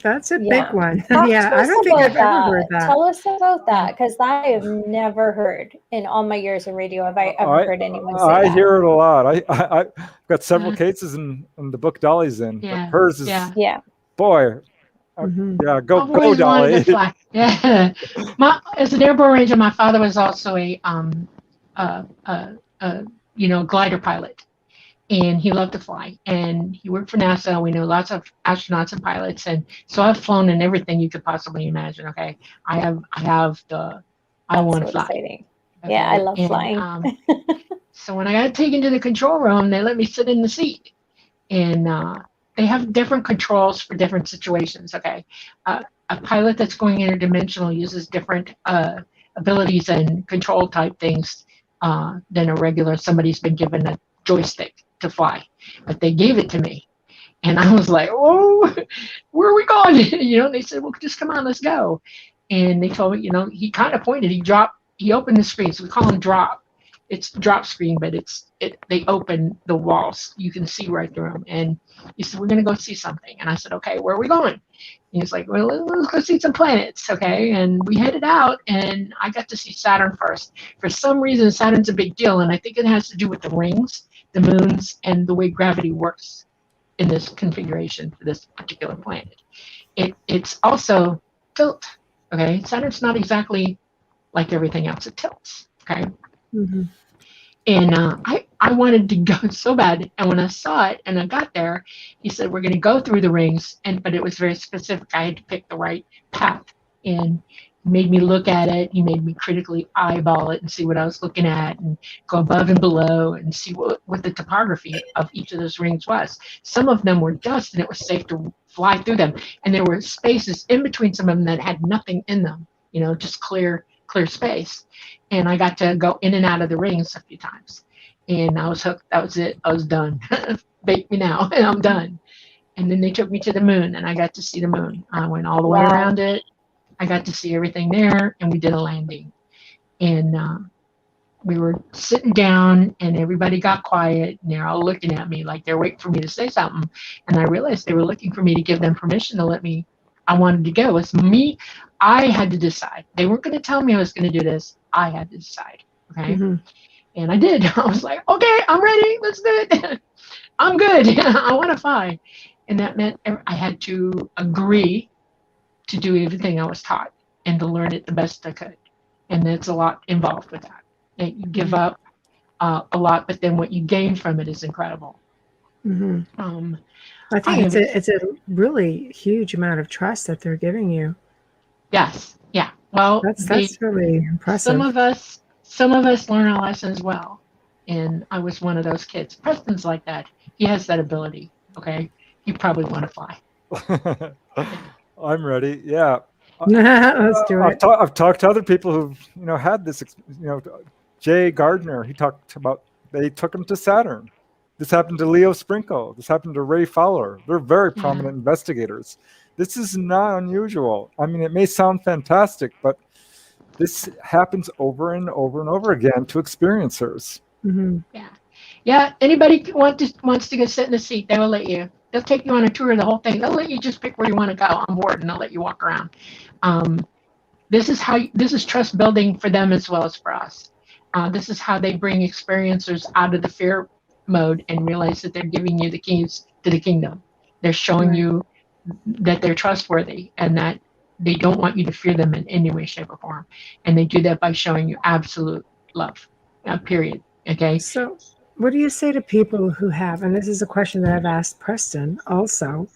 That's a big one. I don't think I've ever heard that. Tell us about that, because I have never heard in all my years of radio have I ever heard anyone say that. I hear it a lot. I've got several cases in the book Dolly's in. But hers is boy. Go Dolly. As an Airborne Ranger, my father was also a glider pilot. And he loved to fly, and he worked for NASA. We know lots of astronauts and pilots, and so I've flown in everything you could possibly imagine. Okay, I want to fly. Exciting. Okay? I love flying. So when I got taken to the control room, they let me sit in the seat, and they have different controls for different situations. Okay, a pilot that's going interdimensional uses different abilities and control type things than a regular. Somebody's been given a joystick to fly, but they gave it to me, and I was like, "Oh, where are we going?" They said, "Well, just come on, let's go." And they told me, he kind of pointed. He opened the screen, so we call them drop. It's drop screen, but they open the walls. You can see right through them. And he said, "We're going to go see something." And I said, "Okay, where are we going?" And he's like, "Well, let's go see some planets." Okay, and we headed out, and I got to see Saturn first. For some reason, Saturn's a big deal, and I think it has to do with the rings, the moons, and the way gravity works. in this configuration for this particular planet. It's also tilt. Okay, Saturn's not exactly like everything else. It tilts. Okay. Mm-hmm. And I wanted to go so bad. And when I saw it and I got there, he said, we're going to go through the rings. But it was very specific. I had to pick the right path. And he made me look at it. He made me critically eyeball it and see what I was looking at and go above and below and see what the topography of each of those rings was. Some of them were dust and it was safe to fly through them. And there were spaces in between some of them that had nothing in them, just clear space. And I got to go in and out of the rings a few times. And I was hooked. That was it. I was done. Bake me now, and I'm done. And then they took me to the moon, and I got to see the moon. I went all the way around it. I got to see everything there, and we did a landing. And we were sitting down, and everybody got quiet, and they're all looking at me like they're waiting for me to say something. And I realized they were looking for me to give them permission to let me. I wanted to go. It was me. I had to decide. They weren't going to tell me I was going to do this. I had to decide. Okay. Mm-hmm. And I did. I was like, okay, I'm ready. Let's do it. I'm good. I want to fly. And that meant I had to agree to do everything I was taught and to learn it the best I could. And there's a lot involved with that. And you give up a lot, but then what you gain from it is incredible. Mm-hmm. I think it's a really huge amount of trust that they're giving you. Yes. Yeah. Well, that's really impressive. Some of us learn our lessons well, and I was one of those kids. Preston's like that. He has that ability. Okay, you probably want to fly. I'm ready. Yeah. Let's do it. I've talked to other people who've had this. Jay Gardner. He talked about they took him to Saturn. This happened to Leo Sprinkle. This happened to Ray Fowler. They're very prominent investigators. This is not unusual. I mean, it may sound fantastic, but this happens over and over and over again to experiencers. Mm-hmm. Yeah. Anybody wants to go sit in the seat, they will let you. They'll take you on a tour of the whole thing. They'll let you just pick where you want to go on board, and they'll let you walk around. This is trust building for them as well as for us. This is how they bring experiencers out of the fear mode and realize that they're giving you the keys to the kingdom. They're showing you that they're trustworthy and that they don't want you to fear them in any way, shape, or form. And they do that by showing you absolute love, period. Okay. So what do you say to people who have, and this is a question that I've asked Preston also,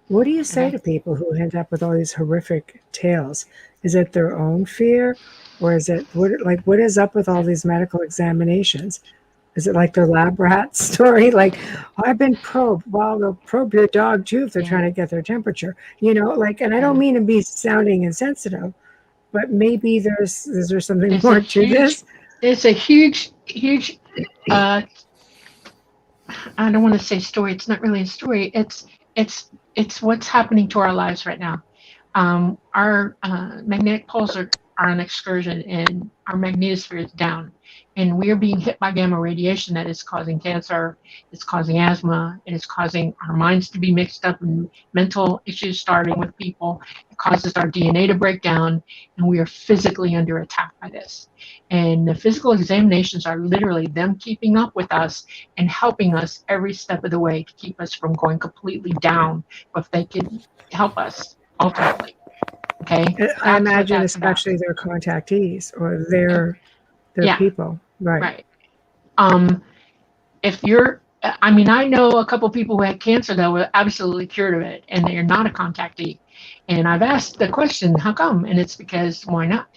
what do you say to people who end up with all these horrific tales? Is it their own fear, or is it what is up with all these medical examinations? Is it like their lab rat story? Like, I've been probed. Well, they'll probe your dog too if they're trying to get their temperature. And I don't mean to be sounding insensitive, but maybe is there something more to this? It's a huge, I don't want to say story. It's not really a story. It's what's happening to our lives right now. Our magnetic poles are on excursion, and our magnetosphere is down. And we are being hit by gamma radiation that is causing cancer, it's causing asthma, it is causing our minds to be mixed up and mental issues starting with people. It causes our DNA to break down, and we are physically under attack by this. And the physical examinations are literally them keeping up with us and helping us every step of the way to keep us from going completely down, if they can help us ultimately. Okay. I imagine especially their contactees or their people. Right. If you're, I know a couple people who had cancer that were absolutely cured of it, and they're not a contactee. And I've asked the question, how come? And it's because, why not?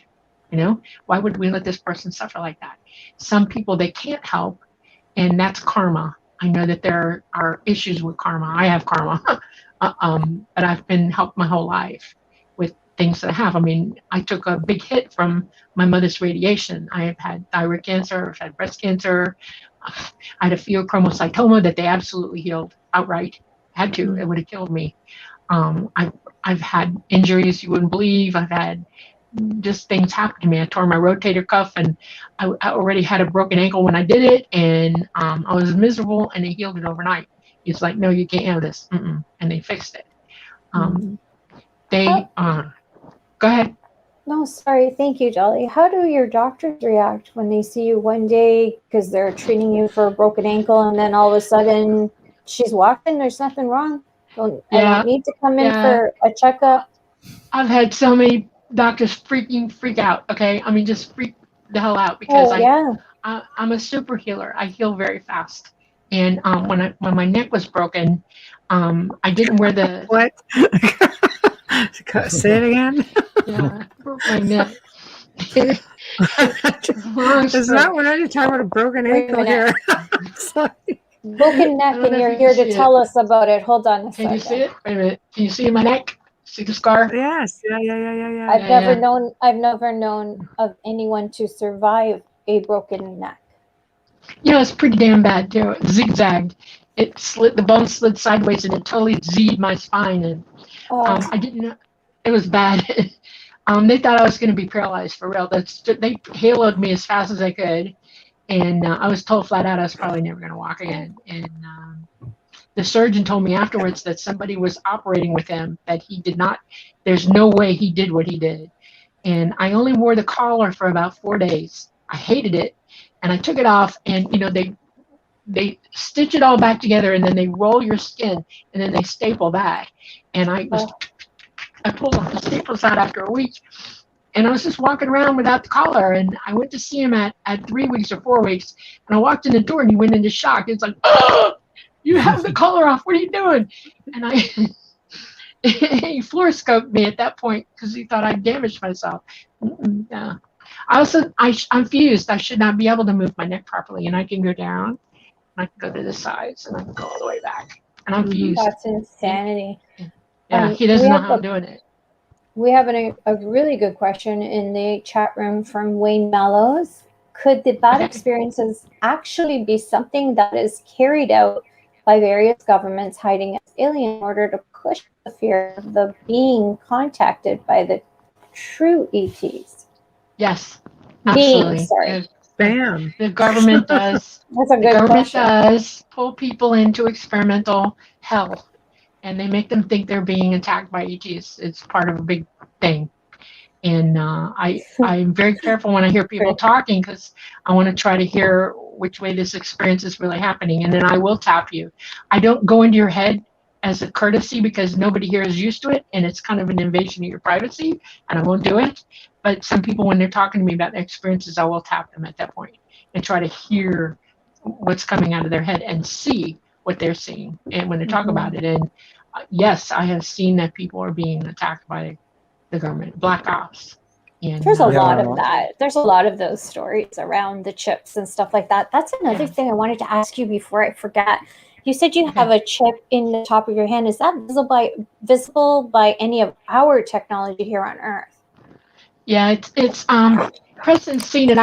Why would we let this person suffer like that? Some people they can't help, and that's karma. I know that there are issues with karma. I have karma, but I've been helped my whole life with things that I have. I took a big hit from my mother's radiation. I have had thyroid cancer, I've had breast cancer. I had a pheochromocytoma that they absolutely healed outright. Had to, it would have killed me. I've had injuries you wouldn't believe. I've had just things happen to me. I tore my rotator cuff, and I already had a broken ankle when I did it, and I was miserable, and they healed it overnight. It's like, no, you can't have this. And they fixed it. Go ahead. No, sorry. Thank you, Dolly. How do your doctors react when they see you one day because they're treating you for a broken ankle, and then all of a sudden she's walking. There's nothing wrong. I Yeah. don't need to come in for a checkup. I've had so many doctors freak out. Okay, I mean just freak the hell out because I'm a super healer. I heal very fast. And when my neck was broken, I didn't wear the What? Say it again. Yeah, I broke my neck. It's not when you're talking about a broken ankle here. Broken neck, and you're here to tell us about it. Hold on a second. Can you see it? Wait a minute. Can you see my neck? See the scar? Yes. Yeah. I've never known of anyone to survive a broken neck. It's pretty damn bad too. It zigzagged. It slid. The bone slid sideways, and it totally Z'd my spine. And I didn't know. It was bad. They thought I was going to be paralyzed for real. They haloed me as fast as I could, and I was told flat out I was probably never going to walk again. And the surgeon told me afterwards that somebody was operating with him, that he did not. There's no way he did what he did. And I only wore the collar for about 4 days. I hated it, and I took it off. And they stitch it all back together, and then they roll your skin, and then they staple that. And I pulled off the staples out after a week, and I was just walking around without the collar. And I went to see him at 3 weeks or 4 weeks, and I walked in the door, and he went into shock. It's like, oh, you have the collar off. What are you doing? And he floor scoped me at that point because he thought I damaged myself. Yeah. I'm fused. I should not be able to move my neck properly, and I can go down, and I can go to the sides, and I can go all the way back. And I'm fused. That's insanity. Yeah, he doesn't know how I'm doing it. We have a really good question in the chat room from Wayne Mellows. Could the bad experiences actually be something that is carried out by various governments hiding as alien in order to push the fear of the being contacted by the true ETs? Yes, absolutely. Sorry. Bam. The government does. That's a good government question. does pull people into experimental hell, and they make them think they're being attacked by ETs. It's part of a big thing. And I'm very careful when I hear people talking, because I want to try to hear which way this experience is really happening. And then I will tap you. I don't go into your head as a courtesy, because nobody here is used to it, and it's kind of an invasion of your privacy, and I won't do it. But some people, when they're talking to me about their experiences, I will tap them at that point and try to hear what's coming out of their head and see what they're seeing, and when they talk about it. And yes, I have seen that people are being attacked by the government, black ops. And there's a lot of that. There's a lot of those stories around the chips and stuff like that. That's another thing I wanted to ask you before I forget. You said you have a chip in the top of your hand. Is that visible by any of our technology here on Earth? Yeah, it's Preston's seen it.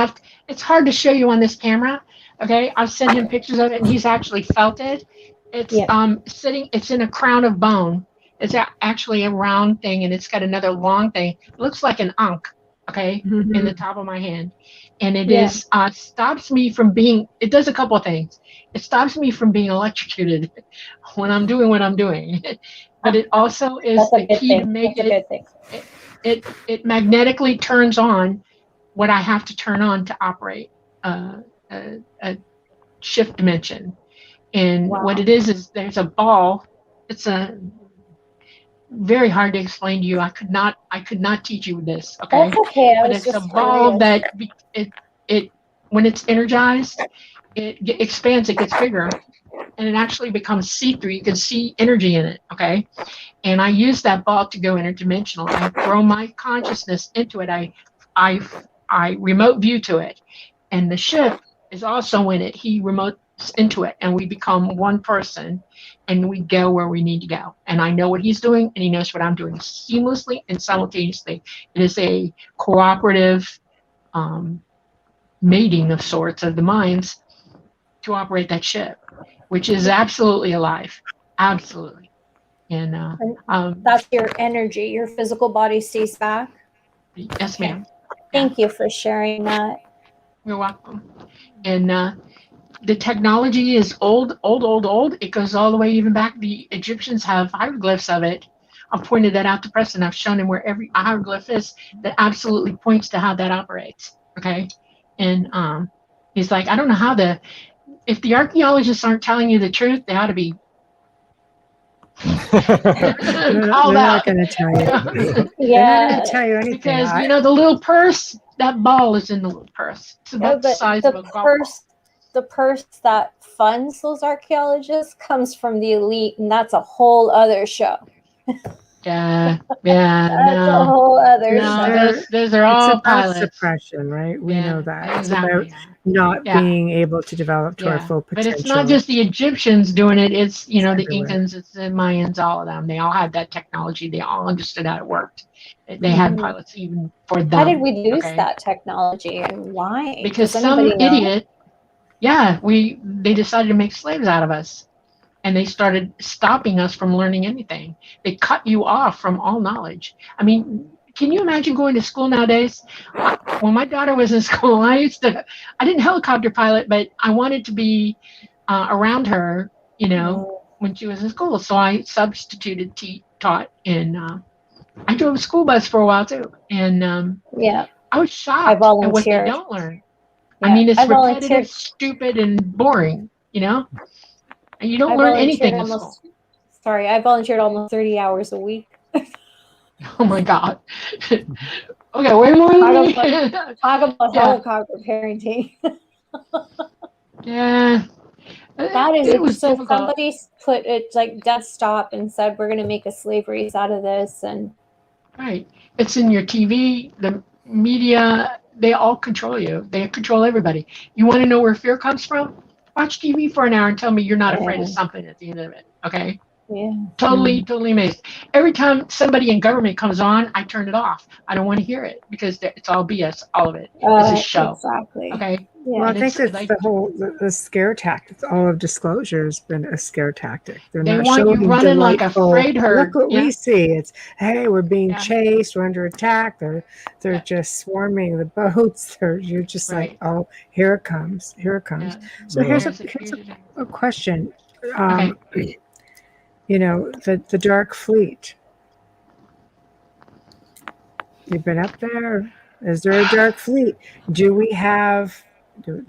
It's hard to show you on this camera. Okay, I've sent him pictures of it, and he's actually felt it. It's it's in a crown of bone. It's actually a round thing, and it's got another long thing. It looks like an ankh, okay, in the top of my hand. And it is stops me from being, it does a couple of things. It stops me from being electrocuted when I'm doing what I'm doing. But it also is the key to make it magnetically turns on what I have to turn on to operate a shift dimension. And what it is there's a ball. It's a very hard to explain to you. I could not teach you this. Okay. That's okay. But it's a ball that it when it's energized, it expands. It gets bigger, and it actually becomes see-through. You can see energy in it. Okay. And I use that ball to go interdimensional. I throw my consciousness into it. I remote view to it, and the ship is also in it. He remotes into it, and we become one person, and we go where we need to go. And I know what he's doing, and he knows what I'm doing, seamlessly and simultaneously. It is a cooperative mating of sorts of the minds to operate that ship, which is absolutely alive, absolutely. And that's your energy. Your physical body stays back. Yes, ma'am. Thank you for sharing that. You're welcome. And the technology is old. It goes all the way even back. The Egyptians have hieroglyphs of it. I've pointed that out to Preston. I've shown him where every hieroglyph is that absolutely points to how that operates. Okay. And he's like, I don't know how if the archaeologists aren't telling you the truth, they ought to be They're Call not out. going to tell you. They're not Yeah, going to tell you anything. Because the little purse, that ball is in the little purse. It's about the but size of a golf ball. the purse that funds those archaeologists comes from the elite, and that's a whole other show. Yeah, That's a whole other show. those are It's all about pilots. suppression, right? We know that. Exactly. It's about not being able to develop to our full But potential. it's not just the Egyptians doing it. It's, the everywhere. Incans, it's the Mayans, all of them. They all had that technology. They all understood how it worked. They had pilots even for them. How did we lose that technology, and why? Because Does some anybody know? idiot, they decided to make slaves out of us. And they started stopping us from learning anything. They cut you off from all knowledge. I mean, can you imagine going to school nowadays? When my daughter was in school, I didn't helicopter pilot, but I wanted to be around her, when she was in school. So I substituted taught, and I drove a school bus for a while too. And I was shocked at what they don't learn. Yeah. I mean, it's repetitive, stupid, and boring, And you don't learn anything in school. Sorry, I volunteered almost 30 hours a week. Oh my God. Okay, way more than me. Talk about helicopter parenting. Yeah. That is it was so difficult. somebody put it like desktop and said we're gonna make a slave race out of this, and right. It's in your TV, the media, they all control you. They control everybody. You want to know where fear comes from? Watch TV for an hour and tell me you're not afraid of something at the end of it. Okay? Yeah. Totally amazed. Every time somebody in government comes on, I turn it off. I don't want to hear it because it's all BS. All of it. It's a show. Exactly. Okay? Yeah. Well, I think it's like, the scare tactic. All of disclosure has been a scare tactic. They want you running like a afraid herd. Look what we see. It's, hey, we're being chased. We're under attack. They're just swarming the boats. You're just like, oh, here it comes. Here it comes. Yeah. So here's a question. The Dark Fleet. You've been up there. Is there a Dark Fleet? Do we have?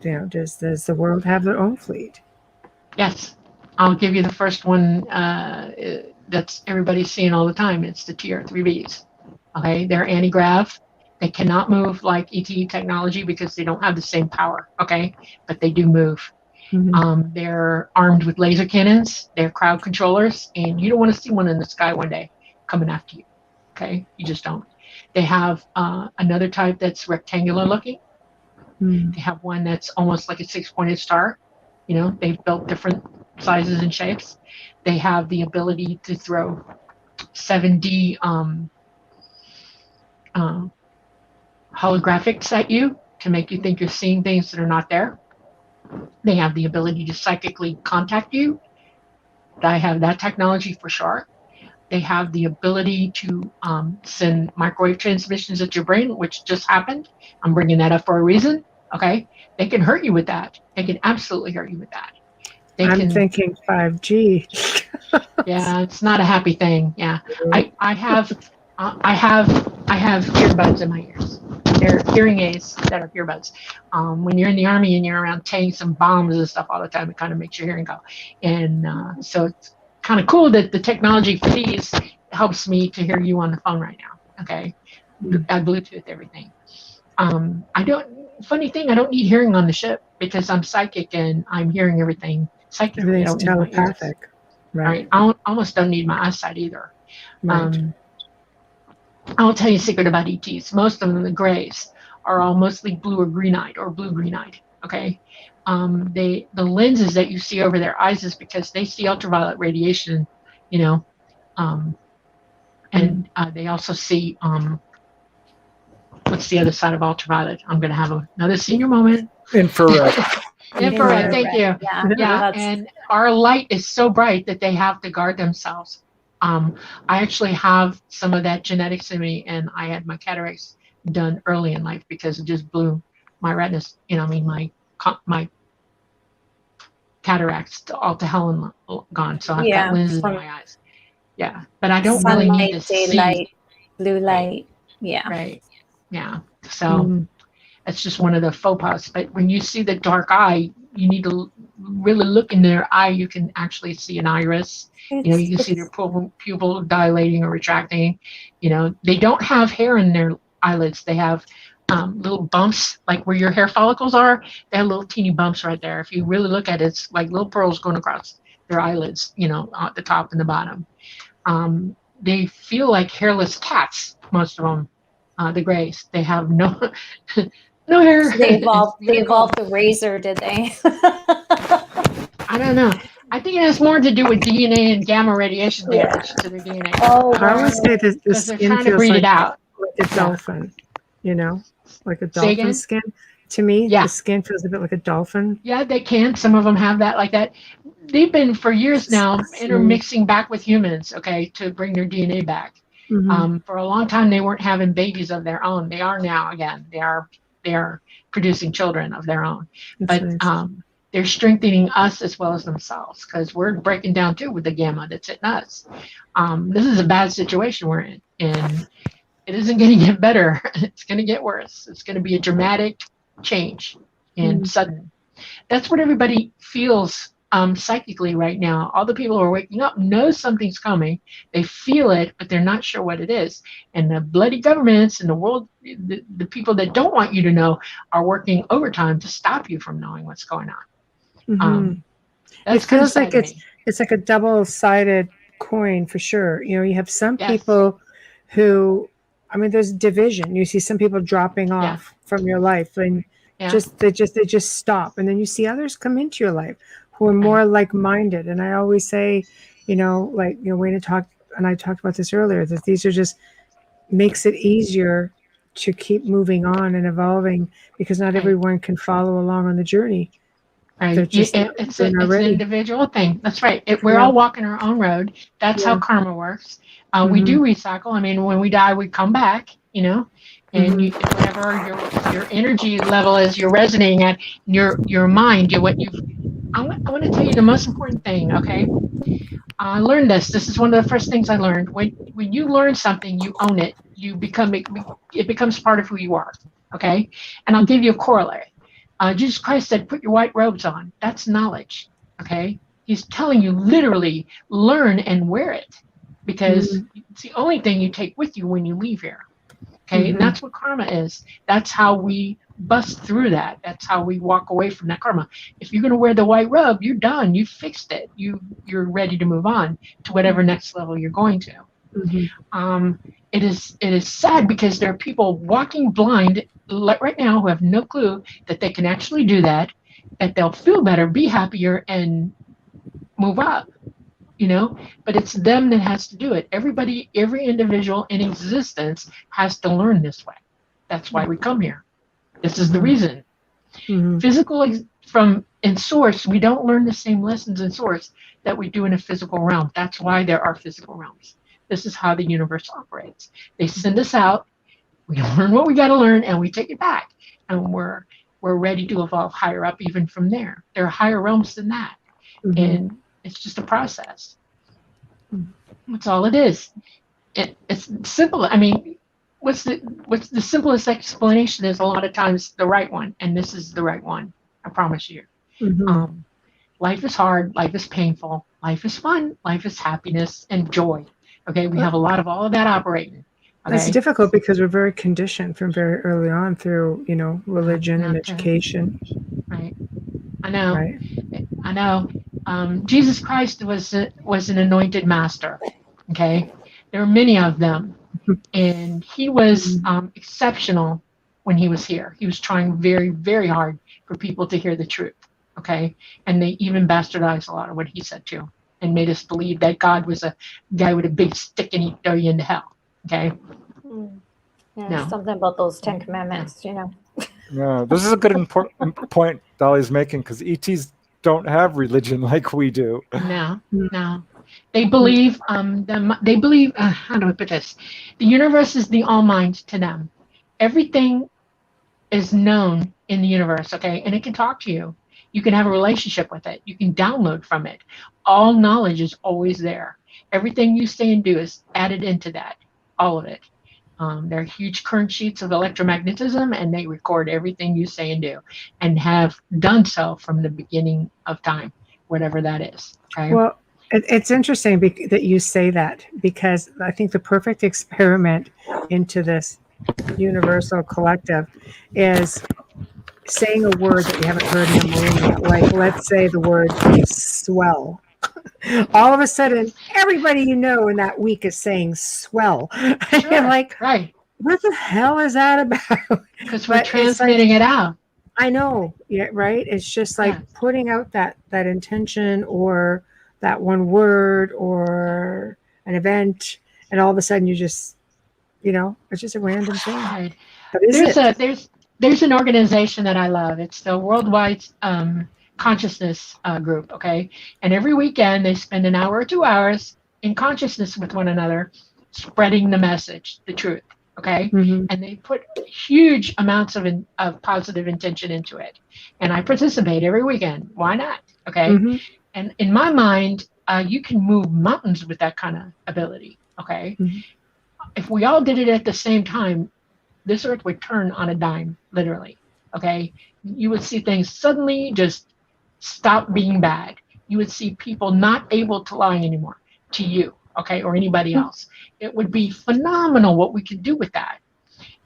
Does the world have their own fleet? Yes, I'll give you the first one that's everybody's seeing all the time. It's the TR-3Bs. Okay, they're anti-grav. They cannot move like ET technology because they don't have the same power. Okay, but they do move. Mm-hmm. They're armed with laser cannons. They're crowd controllers, and you don't want to see one in the sky one day coming after you. Okay, you just don't. They have another type that's rectangular looking. They have one that's almost like a 6-pointed star. They've built different sizes and shapes. They have the ability to throw 7D holographics at you to make you think you're seeing things that are not there. They have the ability to psychically contact you. I have that technology for sure. They have the ability to send microwave transmissions at your brain, which just happened. I'm bringing that up for a reason. Okay, they can hurt you with that. They can absolutely hurt you with that. I'm thinking 5G. Yeah, it's not a happy thing. Yeah, I have earbuds in my ears. They're hearing aids that are earbuds. When you're in the Army and you're around tanks and bombs and stuff all the time, it kind of makes your hearing go. And so it's kind of cool that the technology for these helps me to hear you on the phone right now. Okay, I Bluetooth everything. Funny thing, I don't need hearing on the ship because I'm psychic and I'm hearing everything psychically. Everything's telepathic. Right. I almost don't need my eyesight either. Right. I'll tell you a secret about ETs. Most of them, the grays, are all mostly blue or green-eyed or blue-green-eyed. Okay. The lenses that you see over their eyes is because they see ultraviolet radiation, and they also see what's the other side of ultraviolet? I'm going to have another senior moment. Infrared. Infrared. Thank you. Yeah. And our light is so bright that they have to guard themselves. I actually have some of that genetics in me, and I had my cataracts done early in life because it just blew my retinas. My cataracts all to hell and gone. So I've got lenses in my eyes. Yeah, but I don't really need to see daylight, blue light. Yeah. Right. Yeah. So, That's just one of the faux pas. But when you see the dark eye, you need to really look in their eye. You can actually see an iris. You can see their pupil dilating or retracting. They don't have hair in their eyelids. They have little bumps, like where your hair follicles are. They have little teeny bumps right there. If you really look at it, it's like little pearls going across their eyelids, at the top and the bottom. They feel like hairless cats, most of them, the grays. They have no no hair. So they evolved the razor, did they? I don't know. I think it has more to do with DNA and gamma radiation damage to their DNA. Oh, I would say that the they're skin trying to feels breed like it out. a dolphin, like a Say dolphin again? skin. To me, Yeah. the skin feels a bit like a dolphin. Yeah, they can. Some of them have that like that. They've been for years now intermixing back with humans, okay, to bring their DNA back. Mm-hmm. For a long time, they weren't having babies of their own. They are now again. They are producing children of their own. That's But nice. they're strengthening us as well as themselves because we're breaking down too with the gamma that's hitting us. This is a bad situation we're in, and it isn't going to get better. It's going to get worse. It's going to be a dramatic change and sudden. That's what everybody feels psychically right now. All the people who are waking up know something's coming. They feel it, but they're not sure what it is. And the bloody governments and the world, the people that don't want you to know, are working overtime to stop you from knowing what's going on. It feels like it's like a double-sided coin for sure. You have some people who, there's division. You see some people dropping off from your life, and they just stop, and then you see others come into your life who are more like-minded. And I always say, Wayne talked, and I talked about this earlier, that these are just makes it easier to keep moving on and evolving, because not everyone can follow along on the journey. Right. It's an individual thing. That's right. We're all walking our own road. That's how karma works. We do recycle. When we die, we come back, and whatever your energy level is, you're resonating at your mind. I want to tell you the most important thing, okay? I learned this. This is one of the first things I learned. When you learn something, you own it. It becomes part of who you are, okay? And I'll give you a corollary. Jesus Christ said, put your white robes on. That's knowledge, okay? He's telling you literally learn and wear it, because it's the only thing you take with you when you leave here, okay? And that's what karma is. That's how we bust through that. That's how we walk away from that karma. If you're going to wear the white robe, you're done. You fixed it. You're ready to move on to whatever next level you're going to. It is sad because there are people walking blind right now who have no clue that they can actually do that they'll feel better, be happier, and move up, but it's them that has to do it. Every individual in existence has to learn this way. That's why we come here. This is the reason. Physical in source, we don't learn the same lessons in source that we do in a physical realm. That's why there are physical realms. This is how the universe operates. They send us out, we learn what we got to learn, and we take it back. And we're ready to evolve higher up even from there. There are higher realms than that. And it's just a process. That's all it is. It's simple. What's the simplest explanation is a lot of times the right one, and this is the right one. I promise you. Life is hard. Life is painful. Life is fun. Life is happiness and joy. Okay, we have a lot of all of that operating. Okay? That's difficult because we're very conditioned from very early on through, religion and education. Right. I know. Right. I know. Jesus Christ was an anointed master. Okay, there are many of them, and he was exceptional when he was here. He was trying very, very hard for people to hear the truth. Okay, and they even bastardized a lot of what he said too, and made us believe that God was a guy with a big stick and he'd throw you into hell. Okay. Something about those 10 Commandments, Yeah, this is a good important point Dolly's making, because ETs don't have religion like we do. No. They believe. They believe. How do I put this? The universe is the all mind to them. Everything is known in the universe. Okay, and it can talk to you. You can have a relationship with it. You can download from it. All knowledge is always there. Everything you say and do is added into that. All of it. They're huge current sheets of electromagnetism, and they record everything you say and do, and have done so from the beginning of time, whatever that is. Okay. Well, it's interesting that you say that, because I think the perfect experiment into this universal collective is saying a word that you haven't heard in a millennia. Like, let's say the word swell. All of a sudden, everybody you know in that week is saying swell. Sure, You're like, right. What the hell is that about? Because we're transmitting it out. I know. Yeah, right. It's just like putting out that intention, or that one word, or an event, and all of a sudden you just, it's just a random thing. Right. But there's an organization that I love. It's the Worldwide Consciousness Group. Okay, and every weekend they spend an hour or 2 hours in consciousness with one another, spreading the message, the truth. Okay, and they put huge amounts of positive intention into it, and I participate every weekend. Why not? Okay, and in my mind, you can move mountains with that kind of ability. Okay, if we all did it at the same time, this earth would turn on a dime, literally. Okay, you would see things suddenly just stop being bad. You would see people not able to lie anymore to you, okay, or anybody else. It would be phenomenal what we could do with that.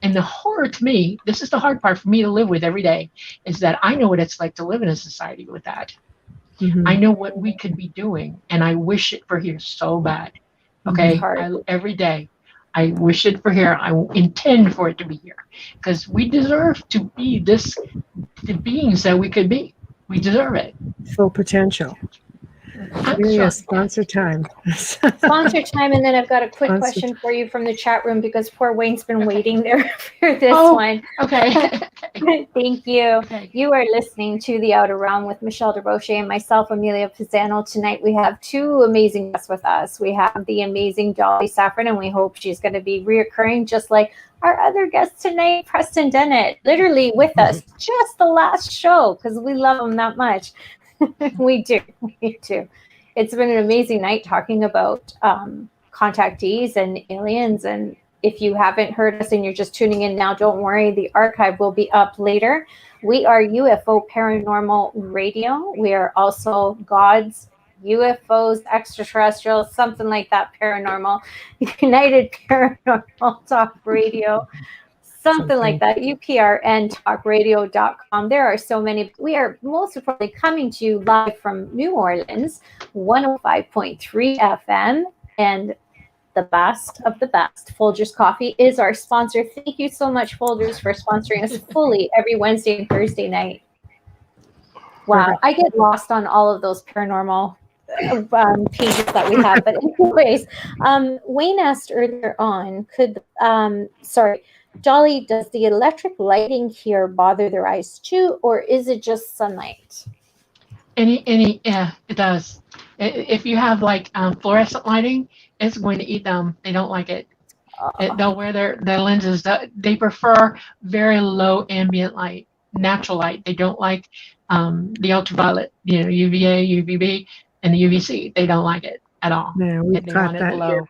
And the horror to me, this is the hard part for me to live with every day, is that I know what it's like to live in a society with that. I know what we could be doing, and I wish it for here so bad. Okay, every day. I wish it for here. I intend for it to be here, because we deserve to be the beings that we could be. We deserve it. Full potential. Sponsor time. Sponsor time, and then I've got a quick question for you from the chat room, because poor Wayne's been waiting there for this one. Okay. Thank you. Okay. You are listening to The Outer Realm with Michelle Desrochers and myself, Amelia Pisano. Tonight we have two amazing guests with us. We have the amazing Dolly Safran, and we hope she's going to be reoccurring, just like our other guest tonight, Preston Dennett, literally with us just the last show, because we love him that much. We do. It's been an amazing night talking about contactees and aliens. And if you haven't heard us and you're just tuning in now, don't worry. The archive will be up later. We are UFO Paranormal Radio. We are also God's UFOs, extraterrestrials, something like that, paranormal, United Paranormal Talk Radio. Something like that, uprntalkradio.com. There are so many. We are most importantly coming to you live from New Orleans, 105.3 FM, and the best of the best. Folgers Coffee is our sponsor. Thank you so much, Folgers, for sponsoring us fully every Wednesday and Thursday night. Wow, I get lost on all of those paranormal pages that we have. But anyways, Wayne asked earlier on, Dolly, does the electric lighting here bother their eyes too, or is it just sunlight? Yeah, it does. If you have like fluorescent lighting, it's going to eat them. They don't like it. They'll wear their lenses. They prefer very low ambient light, natural light. They don't like the ultraviolet, UVA, UVB, and the UVC. They don't like it at all. Yeah, we've got that here.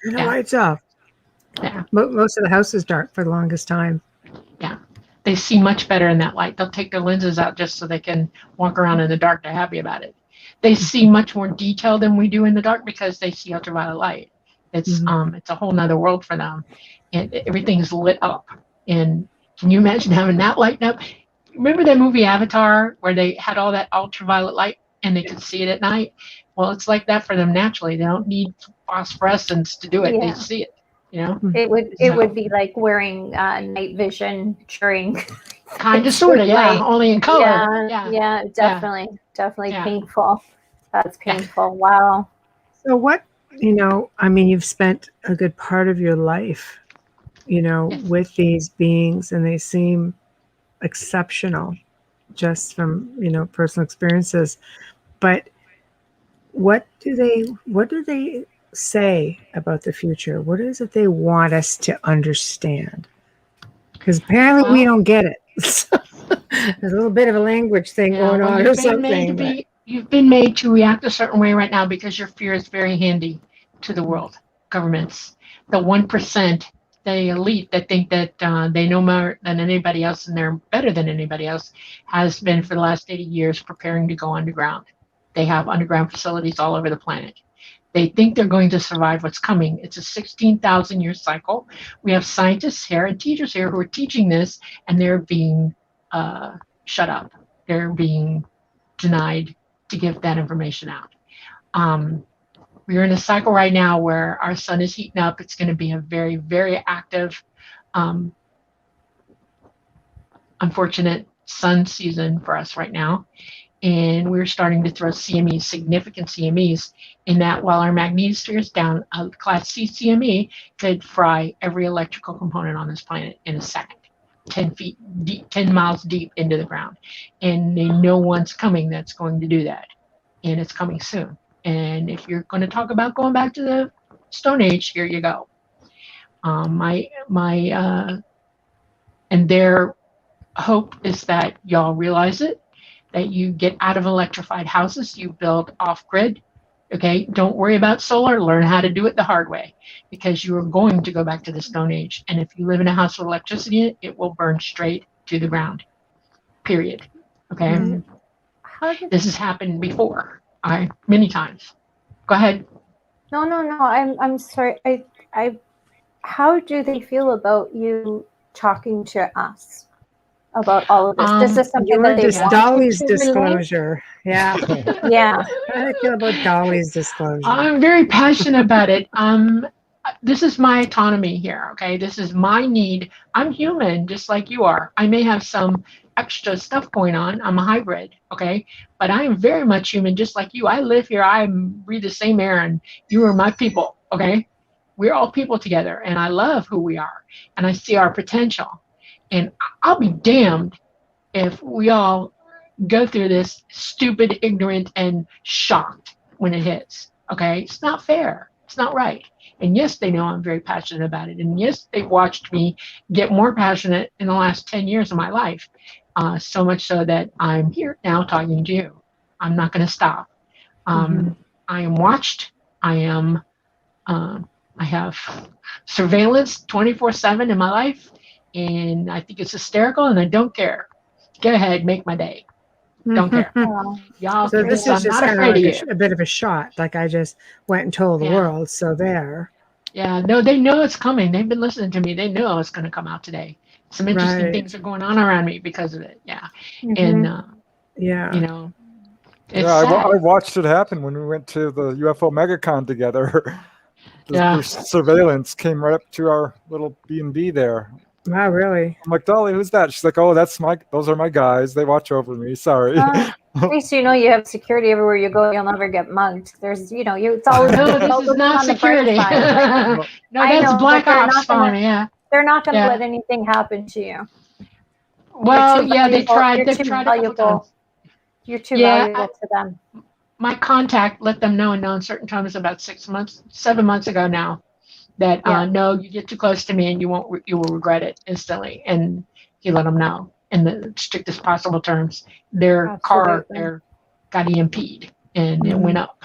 Turn the lights off. Yeah. Most of the house is dark for the longest time. Yeah. They see much better in that light. They'll take their lenses out just so they can walk around in the dark. They're happy about it. They see much more detail than we do in the dark because they see ultraviolet light. It's it's a whole nother world for them. And everything's lit up. And can you imagine having that lighting up? Remember that movie Avatar where they had all that ultraviolet light and they could see it at night? Well, it's like that for them naturally. They don't need phosphorescence to do it. Yeah. They see it. It would be like wearing night vision during kind of sort of only in color. Definitely painful. That's painful. Wow. So what you've spent a good part of your life with these beings, and they seem exceptional just from personal experiences, but what do they say about the future? What is it they want us to understand? Because apparently we don't get it. There's a little bit of a language thing going on or something. You've been made to react a certain way right now because your fear is very handy to the world governments. The 1% the elite that think that they know more than anybody else and they're better than anybody else has been for the last 80 years preparing to go underground. They have underground facilities all over the planet. They think they're going to survive what's coming. It's a 16,000 year cycle. We have scientists here and teachers here who are teaching this, and they're being shut up. They're being denied to give that information out. We're in a cycle right now where our sun is heating up. It's going to be a very, very active, unfortunate sun season for us right now. And we're starting to throw CMEs, significant CMEs, in that while our magnetosphere is down, a Class C CME could fry every electrical component on this planet in a second, 10 feet deep, 10 miles deep into the ground. And they know one's coming that's going to do that. And it's coming soon. And if you're going to talk about going back to the Stone Age, here you go. And their hope is that y'all realize it, that you get out of electrified houses, you build off-grid. Okay, don't worry about solar, learn how to do it the hard way, because you are going to go back to the Stone Age. And if you live in a house with electricity in it, it will burn straight to the ground, period. Okay, this has happened before, many times. Go ahead. No. I'm sorry. How do they feel about you talking to us about all of this? This is something that they want Dolly's to disclosure. Yeah. Yeah. How do I feel about Dolly's disclosure? I'm very passionate about it. This is my autonomy here. Okay, this is my need. I'm human, just like you are. I may have some extra stuff going on. I'm a hybrid. Okay, but I am very much human, just like you. I live here. I breathe the same air, and you are my people. Okay, we're all people together, and I love who we are, and I see our potential. And I'll be damned if we all go through this stupid, ignorant, and shocked when it hits. Okay, it's not fair. It's not right. And yes, they know I'm very passionate about it. And yes, they've watched me get more passionate in the last 10 years of my life. So much so that I'm here now talking to you. I'm not going to stop. I am watched. I have surveillance 24/7 in my life. And I think it's hysterical, and I don't care. Go ahead, make my day. Don't care. Y'all, so this is just kind of like a bit of a shot. Like I just went and told the world. So there. Yeah, no, they know it's coming. They've been listening to me. They know it's going to come out today. Some interesting things are going on around me because of it. Yeah. And, you know, it's I watched it happen when we went to the UFO MegaCon together. The surveillance came right up to our little B&B there. Wow, really? I'm like, Dolly, who's that? She's like, oh, those are my guys. They watch over me. Sorry. At least you know you have security everywhere you go. You'll never get mugged. There's, it's always this is not security. No, that's Black Ops phone. Yeah, they're not going to let anything happen to you. Well, they tried. They've tried a couple times. You're too valuable to them. My contact let them know in certain times about 7 months ago now. That no, you get too close to me and you will regret it instantly. And he let them know in the strictest possible terms. Their car got EMP'd and it went up.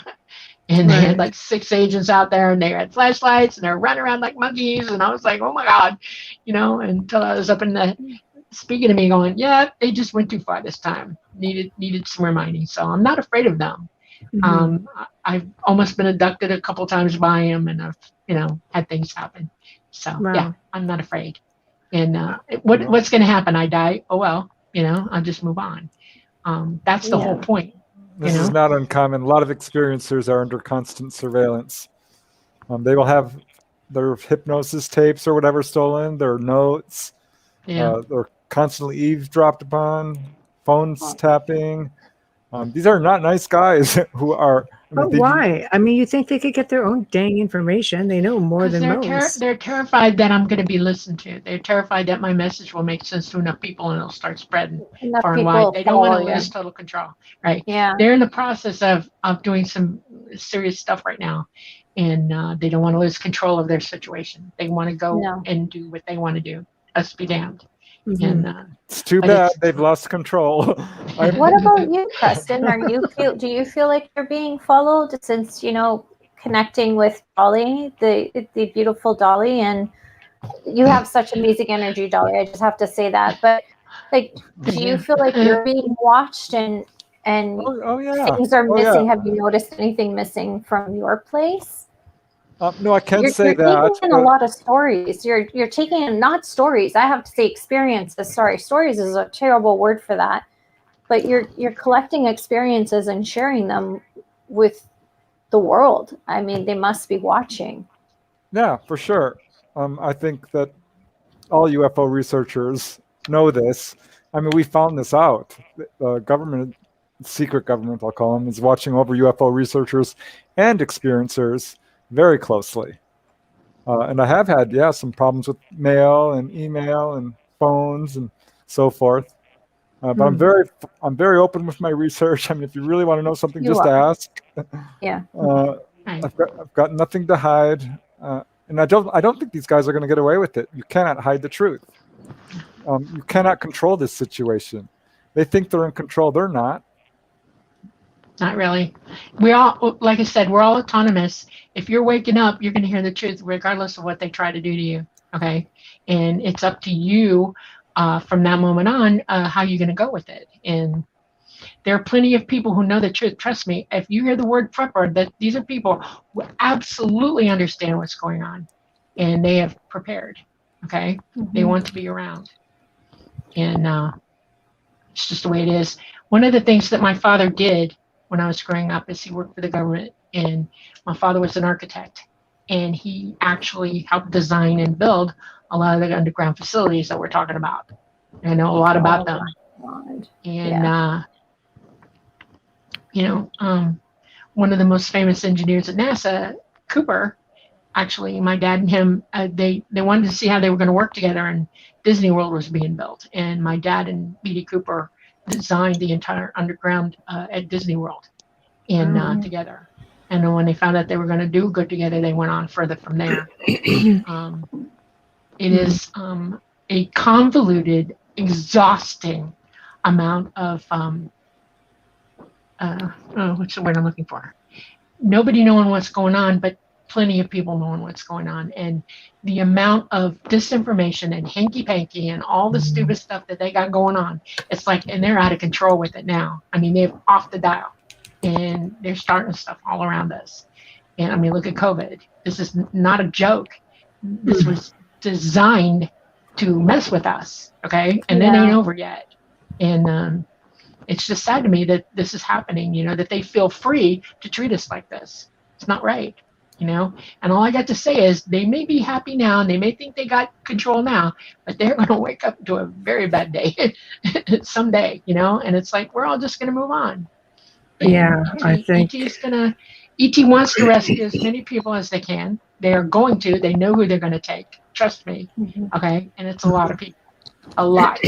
And they had like 6 agents out there, and they had flashlights, and they're running around like monkeys. And I was like, oh my God, until I was up in the speaking to me going, yeah, they just went too far this time. Needed some reminding. So I'm not afraid of them. I've almost been abducted a couple times by him, and I've had things happen. So yeah, I'm not afraid. And what's going to happen? I die. Oh well, I'll just move on. That's the whole point. This is not uncommon. A lot of experiencers are under constant surveillance. They will have their hypnosis tapes or whatever stolen, their notes. They're constantly eavesdropped upon, phones tapping. These are not nice guys who are. But why? I mean, you think they could get their own dang information? They know more than most. They're terrified that I'm going to be listened to. They're terrified that my message will make sense to enough people and it'll start spreading far and wide. They don't want to lose total control, right? Yeah. They're in the process of doing some serious stuff right now, and they don't want to lose control of their situation. They want to go and do what they want to do. Us be damned. And it's too bad they've lost control. What about you, Preston? Do you feel like you're being followed since connecting with Dolly, the beautiful Dolly, and you have such amazing energy, Dolly. I just have to say that. But like, do you feel like you're being watched and yeah. things are missing? Yeah. Have you noticed anything missing from your place? No, I can't You're say that. taking in a lot of stories. You're taking in not stories. I have to say experiences. Sorry, stories is a terrible word for that. But you're collecting experiences and sharing them with the world. I mean, they must be watching. Yeah, for sure. I think that all UFO researchers know this. I mean, we found this out. The government, secret government, I'll call them, is watching over UFO researchers and experiencers very closely. And I have had, some problems with mail and email and phones and so forth. But I'm very open with my research. I mean, if you really want to know something, just ask. Yeah. I've got nothing to hide. And I don't think these guys are going to get away with it. You cannot hide the truth. You cannot control this situation. They think they're in control. They're not. Not really. We all, like I said, we're all autonomous. If you're waking up, you're going to hear the truth regardless of what they try to do to you. Okay. And it's up to you from that moment on how you're going to go with it. And there are plenty of people who know the truth. Trust me, if you hear the word prepper, that these are people who absolutely understand what's going on and they have prepared. Okay. They want to be around. And it's just the way it is. One of the things that my father did when I was growing up is he worked for the government, and my father was an architect, and he actually helped design and build a lot of the underground facilities that we're talking about. I know a lot about them. And one of the most famous engineers at NASA, Cooper, actually, my dad and him, they wanted to see how they were going to work together, and Disney World was being built, and my dad and B.D. Cooper designed the entire underground at Disney World together. And then when they found out they were going to do good together, they went on further from there. It is a convoluted, exhausting amount of what's the word I'm looking for? Nobody knowing what's going on, but plenty of people knowing what's going on. And the amount of disinformation and hanky-panky and all the stupid stuff that they got going on, it's like, and they're out of control with it now. I mean, they're off the dial, and they're starting stuff all around us. And I mean, look at COVID. This is not a joke. This was designed to mess with us, okay? And then ain't over yet. And it's just sad to me that this is happening, that they feel free to treat us like this. It's not right. And all I got to say is they may be happy now and they may think they got control now, but they're going to wake up to a very bad day someday, and it's like, we're all just going to move on. And I think ET wants to rescue as many people as they can. They are going to, they know who they're going to take. Trust me. Okay. And it's a lot of people, a lot.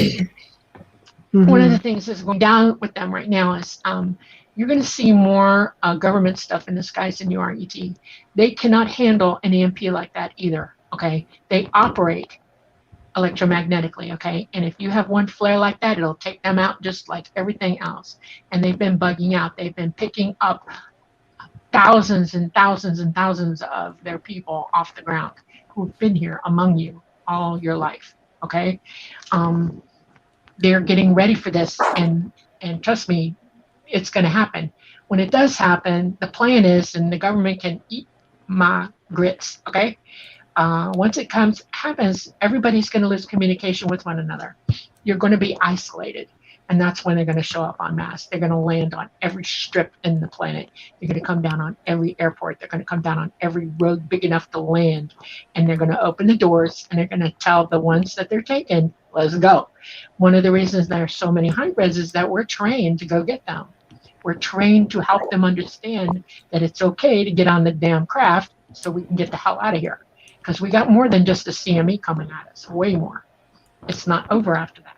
One of the things that's going down with them right now is, you're going to see more government stuff in the skies than you are ET. They cannot handle an EMP like that either, okay? They operate electromagnetically, okay? And if you have one flare like that, it'll take them out just like everything else. And they've been bugging out. They've been picking up thousands and thousands and thousands of their people off the ground who've been here among you all your life, okay? They're getting ready for this, and trust me, it's going to happen. When it does happen, the plan is, and the government can eat my grits, okay? Once it happens, everybody's going to lose communication with one another. You're going to be isolated, and that's when they're going to show up en masse. They're going to land on every strip in the planet. They're going to come down on every airport. They're going to come down on every road big enough to land, and they're going to open the doors, and they're going to tell the ones that they're taking, let's go. One of the reasons there are so many hybrids is that we're trained to go get them. We're trained to help them understand that it's okay to get on the damn craft so we can get the hell out of here. Because we got more than just a CME coming at us, way more. It's not over after that.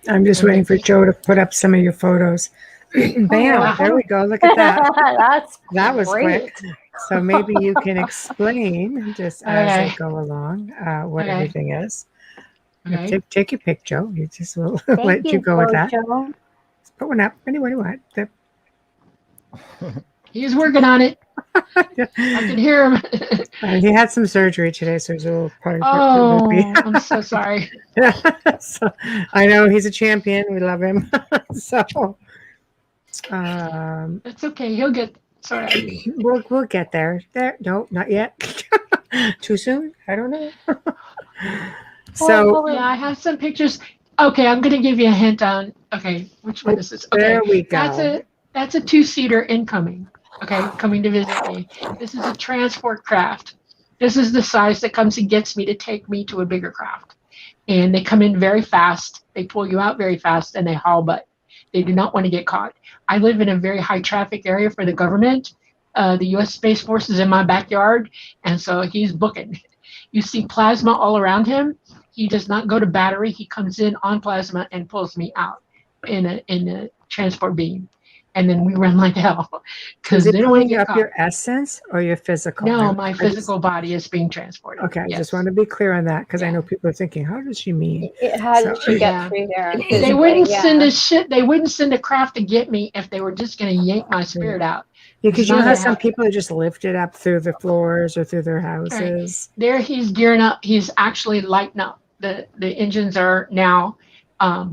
I'm just waiting for Joe to put up some of your photos. Bam, there we go. Look at that. That was quick. So maybe you can explain just as I go along what everything is. Okay. Take your pic, Joe. You just will let you go with that. Joe. Put one up. What do you want? He's working on it. I can hear him. He had some surgery today, so he's a little part Oh, I'm so sorry. So, I know he's a champion. We love him. So it's okay. He'll get sorry. We'll get there. No, not yet. Too soon? I don't know. So yeah, I have some pictures. Okay, I'm gonna give you a hint on. Okay, which one is this? Okay, there we go. That's a 2-seater incoming. Okay, coming to visit me. This is a transport craft. This is the size that comes and gets me to take me to a bigger craft. And they come in very fast. They pull you out very fast, and they haul butt. They do not want to get caught. I live in a very high traffic area for the government. The U.S. Space Force is in my backyard, and so he's booking. You see plasma all around him. He does not go to battery. He comes in on plasma and pulls me out in a transport beam. And then we run like hell because they don't want to get caught. Your essence or your physical? No, my physical body is being transported. Okay, I just want to be clear on that because I know people are thinking, "How does she mean?" How did she get through there? They wouldn't send a shit. They wouldn't send a craft to get me if they were just going to yank my spirit out. Yeah, because you know how some people are just lifted up through the floors or through their houses. Right. There, he's gearing up. He's actually lighting up. The engines are now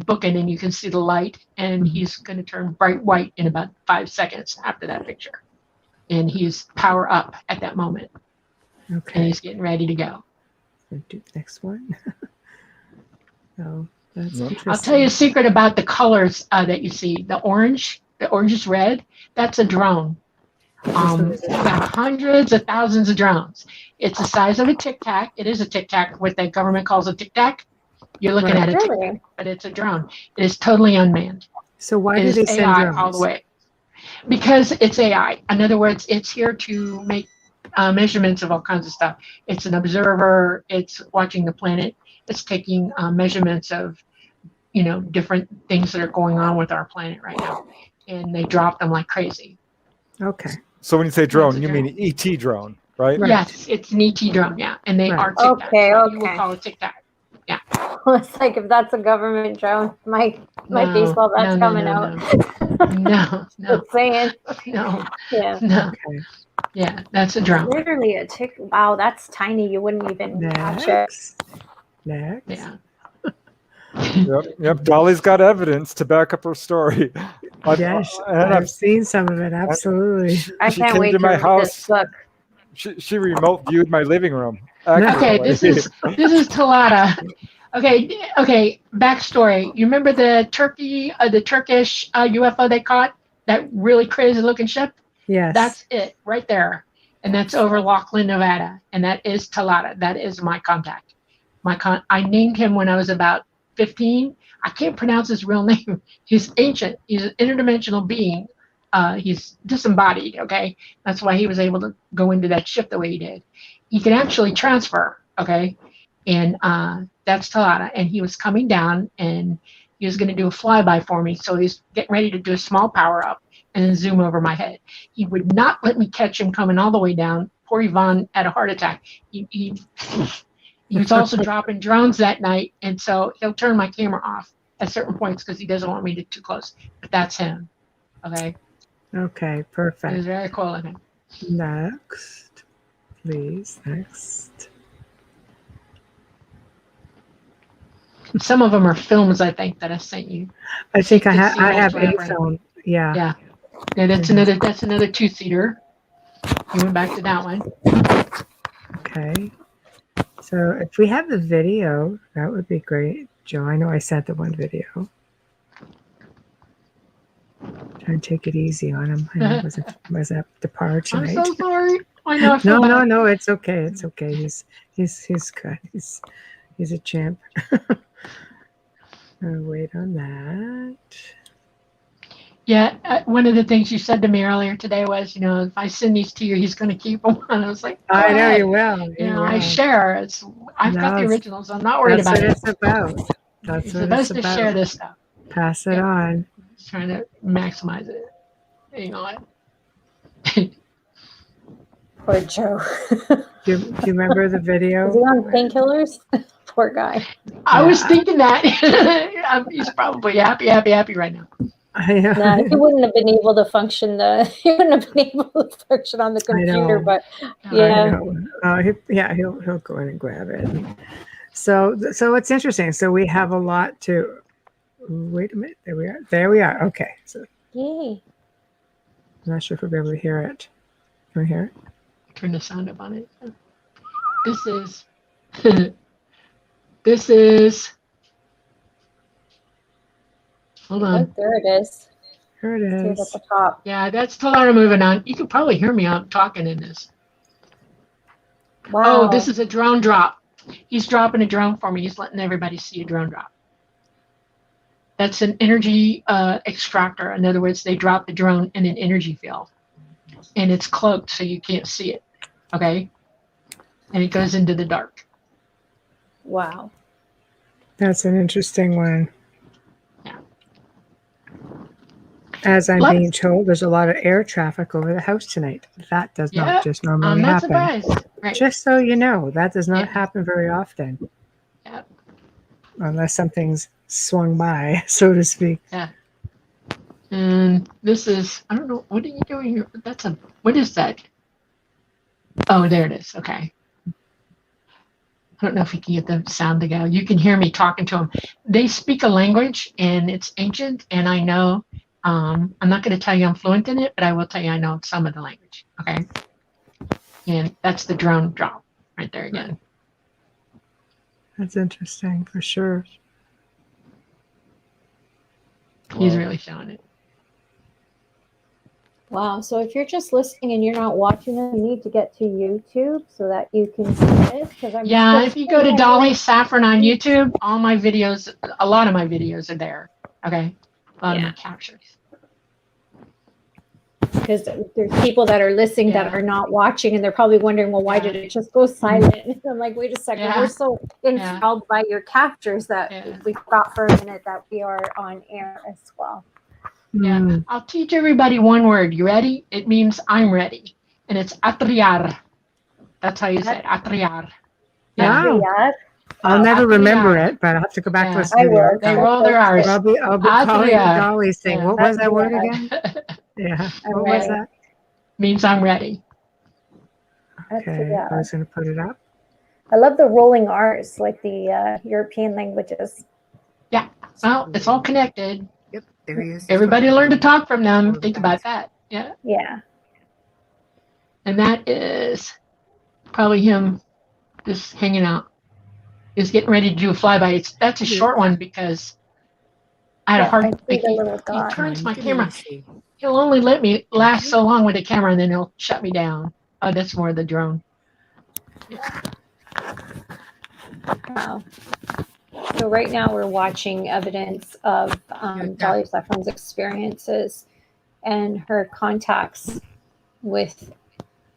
booking, and you can see the light, and he's going to turn bright white in about 5 seconds after that picture, and he's power up at that moment. Okay, and he's getting ready to go. Do the next one. Oh, that's interesting. I'll tell you a secret about the colors that you see. The orange is red. That's a drone. Got hundreds of thousands of drones. It's the size of a Tic Tac. It is a Tic Tac, what the government calls a Tic Tac. You're looking at a Tic Tac, but it's a drone. It is totally unmanned. So why do they send AI drones? all the way? Because it's AI. In other words, it's here to make measurements of all kinds of stuff. It's an observer. It's watching the planet. It's taking measurements of, different things that are going on with our planet right now. And they drop them like crazy. Okay. So when you say drone, you mean ET drone, right? Yes, it's an ET drone, yeah. And they are Tic Tac. Okay. You will call it Tic Tac. Yeah. It's like if that's a government drone, my baseball bat's coming out. No. Just saying. No. Yeah. No. Okay. Yeah, that's a drone. Literally a tick. Wow, that's tiny. You wouldn't even catch it. Next. Yeah. Yep. Dolly's got evidence to back up her story. Yes, I've seen some of it. Absolutely. I can't wait to my read house. this book. She remote viewed my living room. Okay, this is Talata. Okay. Backstory. You remember the Turkish UFO they caught? That really crazy looking ship? Yes. That's it right there, and that's over Laughlin, Nevada, and that is Talata. That is my contact. I named him when I was about 15. I can't pronounce his real name. He's ancient. He's an interdimensional being. He's disembodied, okay? That's why he was able to go into that ship the way he did. He can actually transfer, okay? And that's Talata. And he was coming down, and he was going to do a flyby for me. So he's getting ready to do a small power-up and then zoom over my head. He would not let me catch him coming all the way down. Poor Yvonne had a heart attack. He was also dropping drones that night, and so he'll turn my camera off at certain points because he doesn't want me to get too close. But that's him. Okay. Okay, perfect. It was very cool of him. Next, please. Next. Some of them are films, I think, that I sent you. I think I have a film. Yeah. Yeah, that's another 2-seater. You went back to that one. Okay. So if we have the video, that would be great. Joe, I know I sent the one video. Try and take it easy on him. I know it was at the par tonight. I'm so sorry. I know. I feel bad. No. It's okay. It's okay. He's good. He's a champ. I'll wait on that. Yeah, one of the things you said to me earlier today was, if I send these to you, he's going to keep them. And I was like, I know you will. I share. I've got the originals. I'm not worried about it. That's what it's about. That's what it's best it's to about. share this stuff. Pass it on. Just trying to maximize it. You know what? Poor Joe. Do you remember the video? Is he on painkillers? Poor guy. I was thinking that. He's probably happy right now. I know. No, he wouldn't have been able to function. He wouldn't have been able to function on the computer. But yeah, he'll go in and grab it. So it's interesting. So we have a lot to. Wait a minute. There we are. Okay. So yay. I'm not sure if we'll be able to hear it. Can we hear it? Turn the sound up on it. This is. Hold on. Oh, there it is. Here it See it is. at the top. Yeah, that's till I'm moving on. You can probably hear me out talking in this. Wow. Oh, this is a drone drop. He's dropping a drone for me. He's letting everybody see a drone drop. That's an energy extractor. In other words, they drop the drone in an energy field. And it's cloaked so you can't see it. Okay? And it goes into the dark. Wow. That's an interesting one. Yeah. As I'm being told, there's a lot of air traffic over the house tonight. That does not just normally I'm not happen. surprised. Right. Just so you know, that does not happen very often. Yeah. Unless something's swung by, so to speak. Yeah. And this is, I don't know, what are you doing here? What is that? Oh, there it is. Okay. I don't know if you can get the sound to go. You can hear me talking to them. They speak a language and it's ancient, and I know, I'm not going to tell you I'm fluent in it, but I will tell you I know some of the language. Okay. And that's the drone drop right there again. That's interesting for sure. He's really showing it. Wow. So if you're just listening and you're not watching them, you need to get to YouTube so that you can see this. If you go to Dolly Safran on YouTube, all my videos, a lot of my videos are there. Okay. A lot of my captures. Because there's people that are listening that are not watching, and they're probably wondering, well, why did it just go silent? And I'm like, wait a second, we're so enthralled by your captures that we forgot for a minute that we are on air as well. Yeah, I'll teach everybody one word. You ready? It means I'm ready, and it's atriar. That's how you say it, atriar. Wow. I'll never remember it, but I'll have to go back to listen to will. They roll their R's. I'll be calling Dolly's thing. What was that word again? Yeah. What was that? Means I'm ready. Okay. I was going to put it up. I love the rolling R's, like the European languages. Yeah. Well, it's all connected. Yep. There he is. Everybody learn to talk from them. Think about that. Yeah. Yeah. And that is probably him just hanging out. He's getting ready to do a flyby. That's a short one because I had a hard. He turns my camera. He'll only let me last so long with the camera, and then he'll shut me down. Oh, that's more the drone. Wow. So right now we're watching evidence of Dolly Safran's experiences and her contacts with,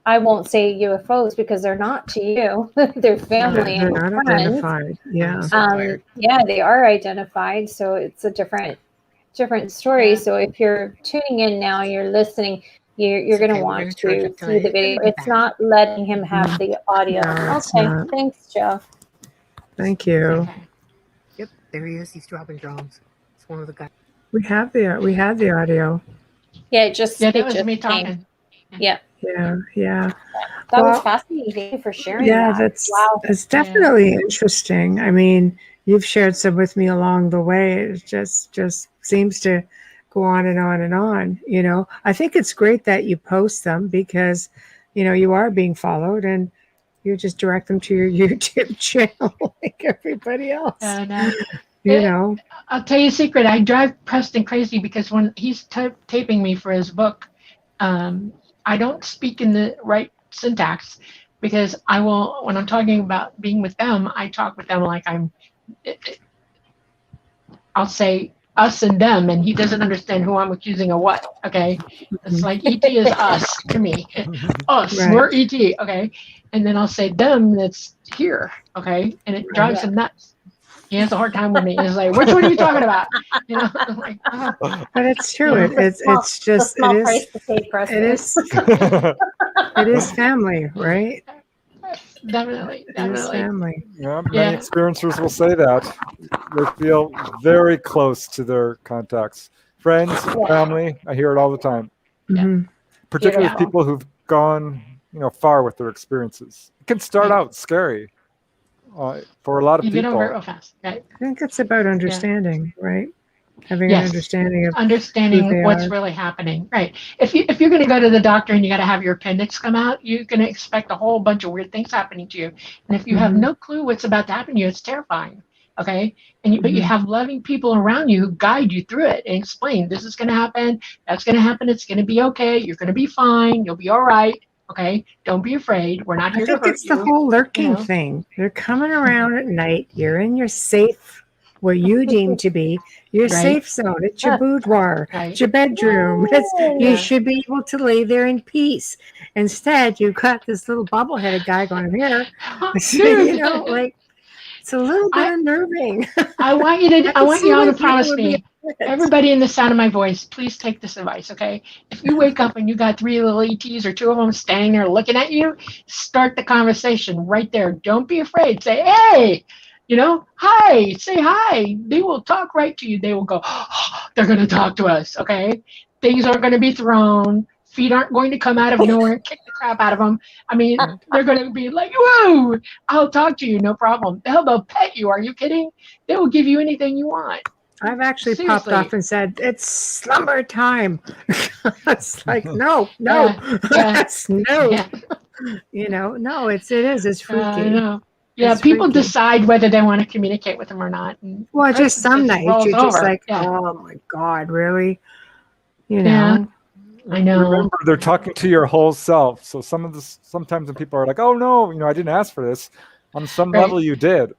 I won't say UFOs because they're not to you. They're family and not friends. identified. Yeah. They are identified. So it's a different story. So if you're tuning in now, you're listening, you're going to want to see the video. It's not letting him have the audio. Okay. Thanks, Joe. Thank you. Okay. Yep. There he is. He's dropping drones. It's one of the guys. We had the audio. Yeah, that was me talking. Yeah. Yeah. That was fascinating. Thank you for sharing that. It's definitely interesting. I mean, you've shared some with me along the way. It just seems to go on and on and on. You know, I think it's great that you post them because, you know, you are being followed and you just direct them to your YouTube channel like everybody else. You know, I'll tell you a secret. I drive Preston crazy because when he's taping me for his book, I don't speak in the right syntax because I will, when I'm talking about being with them, I talk with them like I'll say us and them, and he doesn't understand who I'm accusing of what. Okay. It's like ET is us to me. Us, we're ET. Okay. And then I'll say them that's here. Okay. And it drives him nuts. He has a hard time with me. He's like, which one are you talking about? You know, I'm like, But it's true. It's just it is family, right? Definitely. It is family. Yeah, many experiencers will say that. They feel very close to their contacts. friends, family. I hear it all the time. Mhm. Particularly people who've gone, far with their experiences. It can start out scary for a lot of You people. get over it real fast, right? I think it's about understanding, right? Having an understanding of who what's are. really happening, right? If you're going to go to the doctor and you got to have your appendix come out, you're going to expect a whole bunch of weird things happening to you. And if you have no clue what's about to happen to you, it's terrifying. Okay, but you have loving people around you who guide you through it and explain this is going to happen, that's going to happen, it's going to be okay, you're going to be fine, you'll be all right. Okay, don't be afraid. We're not here to hurt you. I think it's the whole lurking thing. They're coming around at night. You're in your safe, where you deem to be your safe zone. It's your boudoir. It's your bedroom. You should be able to lay there in peace. Instead, you've got this little bubble-headed guy going here. Like it's a little bit unnerving. I want you all to promise me. Everybody in the sound of my voice, please take this advice, okay? If you wake up and you got 3 little ETs or 2 of them standing there looking at you, start the conversation right there. Don't be afraid. Say, hey, hi, say hi. They will talk right to you. They will go, they're going to talk to us, okay? Things aren't going to be thrown. Feet aren't going to come out of nowhere and kick the crap out of them. I mean, they're going to be like, whoa, I'll talk to you, no problem. Hell, they'll pet you. Are you kidding? They will give you anything you want. I've popped off and said, it's slumber time. It's like, no. That's no. No, it is. It's freaky. Yeah, people decide whether they want to communicate with them or not. Well, just some nights you're just like, oh my God, really? Yeah, I know. Remember, they're talking to your whole self. So sometimes when people are like, oh no, I didn't ask for this. On some level, you did.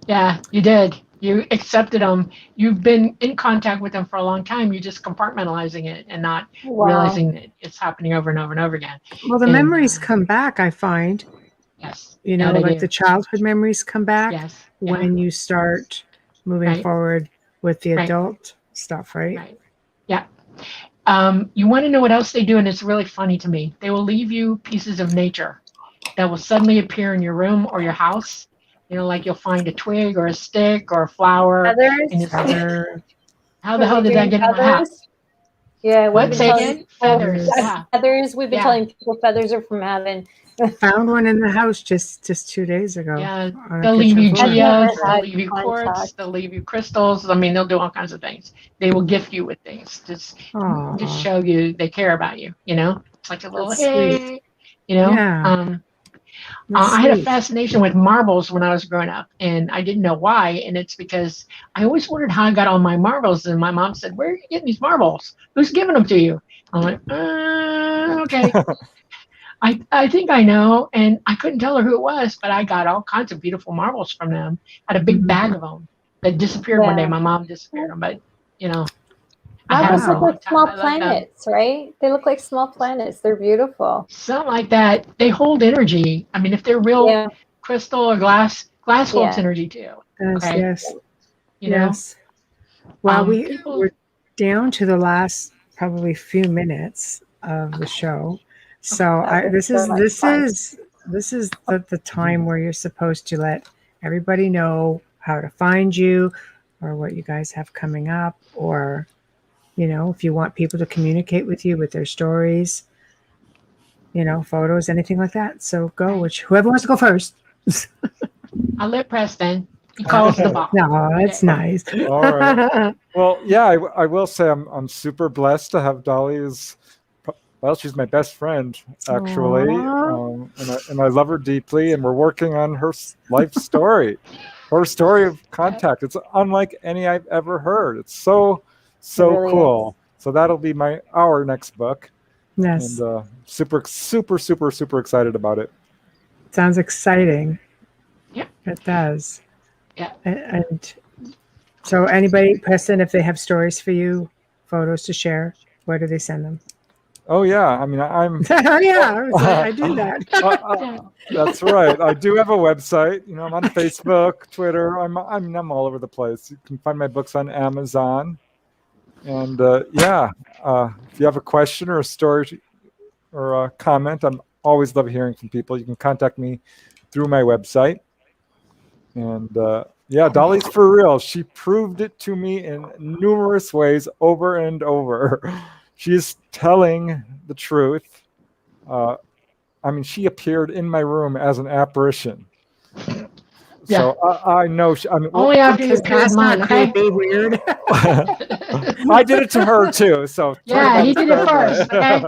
Yeah, you did. You accepted them. You've been in contact with them for a long time. You're just compartmentalizing it and not realizing that it's happening over and over and over again. Well, the memories come back, I find. Yes. Like the childhood memories come back when you start moving forward with the adult stuff, right? Right. Yeah. You want to know what else they do, and it's really funny to me. They will leave you pieces of nature that will suddenly appear in your room or your house. Like you'll find a twig or a stick or a flower. Feathers. How the hell did that get in my house? Yeah, feathers. Feathers. We've been telling people feathers are from heaven. Found one in the house just 2 days ago. Yeah, they'll leave you geodes, they'll leave you quartz, they'll leave you crystals. I mean, they'll do all kinds of things. They will gift you with things just show you they care about you. It's like a little hey, I had a fascination with marbles when I was growing up, and I didn't know why. And it's because I always wondered how I got all my marbles. And my mom said, "Where are you getting these marbles? Who's giving them to you?" I'm like, okay. I think I know, and I couldn't tell her who it was, but I got all kinds of beautiful marbles from them. I had a big bag of them that disappeared one day. My mom disappeared them, but marbles look like small planets, right? They look like small planets. They're beautiful. Something like that. They hold energy. I mean, if they're real crystal or glass holds energy too. Yes. Well, we're down to the last probably few minutes of the show. So this is the time where you're supposed to let everybody know how to find you or what you guys have coming up, or if you want people to communicate with you with their stories, photos, anything like that. So go, whoever wants to go first. I'll let Preston. He calls the ball. No, that's nice. All right. Well, yeah, I will say I'm super blessed to have Dolly as. Well, she's my best friend, actually, and I love her deeply. And we're working on her life story, her story of contact. It's unlike any I've ever heard. It's so really cool. Is. So that'll be our next book. Yes, and super excited about it. Sounds exciting. Yeah, it does. Yeah, and so anybody, Preston, if they have stories for you, photos to share, where do they send them? Oh yeah, I mean I'm. I do that. That's right. I do have a website. I'm on Facebook, Twitter. I'm all over the place. You can find my books on Amazon. And if you have a question or a story or a comment, I'm always love hearing from people. You can contact me through my website. And Yeah, Dolly's for real. She proved it to me in numerous ways over and over. She's telling the truth. I mean, she appeared in my room as an apparition. Yeah. So I know. I mean, Only after you appeared That's mine, not okay? creepy, weird. I did it to her too. So Yeah, he did it fair first, play. okay?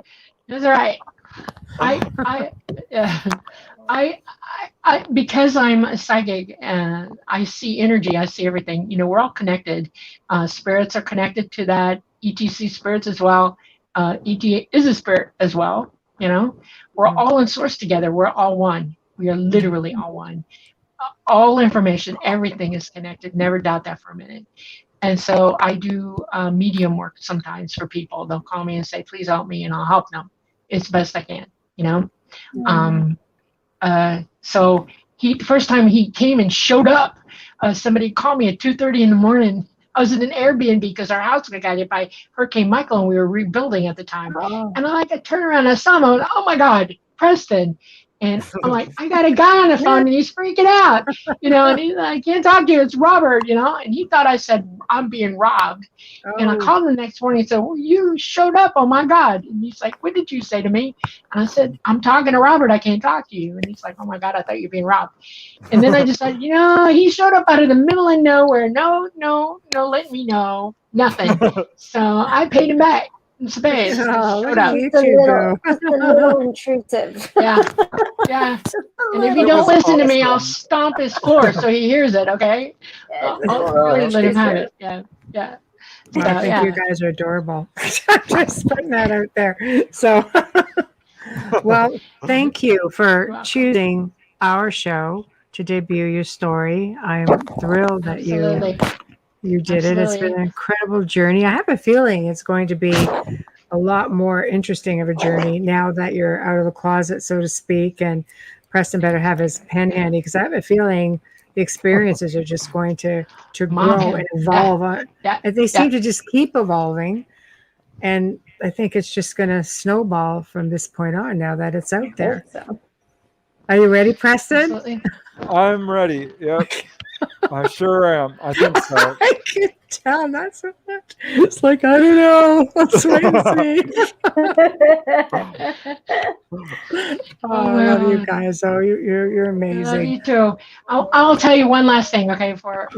That's all right. I because I'm a psychic and I see energy, I see everything. You know, we're all connected. Spirits are connected to that. ETC spirits as well. ET is a spirit as well. You know, we're all in source together. We're all one. We are literally all one. All information, everything is connected. Never doubt that for a minute. And so I do medium work sometimes for people. They'll call me and say, please help me, and I'll help them. It's best I can, you know? So the first time he came and showed up, somebody called me at 2:30 in the morning. I was in an Airbnb because our house got hit by Hurricane Michael and we were rebuilding at the time. Oh. And I turned around and I saw him. I went, oh my God, Preston. And I'm like, I got a guy on the phone and he's freaking out, you know, and he's like, I can't talk to you. It's Robert, you know, and he thought I said I'm being robbed. Oh. And I called him the next morning and said, well, you showed up. Oh my God. And he's like, what did you say to me? And I said, I'm talking to Robert. I can't talk to you. And he's like, oh my God, I thought you were being robbed. And then I decided, you know, he showed up out of the middle of nowhere. No, let me know. Nothing. So I paid him back. Space. Oh, Showed up. It's a little intrusive. Yeah. And if you don't listen to me, I'll stomp his floor so he hears it, okay? I'll really let him have it. Yeah. Well, I think you guys are adorable. Just putting that out there. So, well, thank you for choosing our show to debut your story. I'm thrilled that you did it. It's been an incredible journey. I have a feeling it's going to be a lot more interesting of a journey now that you're out of the closet, so to speak, and Preston better have his pen handy because I have a feeling the experiences are just going to grow and evolve. And they seem to just keep evolving. And I think it's just going to snowball from this point on now that it's out there. So. Are you ready, Preston? Absolutely. I'm ready. Yep. I sure am. I think so. I can tell not so much. It's like, I don't know. Let's wait and see. I love you guys. Oh, you're amazing. I love you too. I'll tell you one last thing, okay, before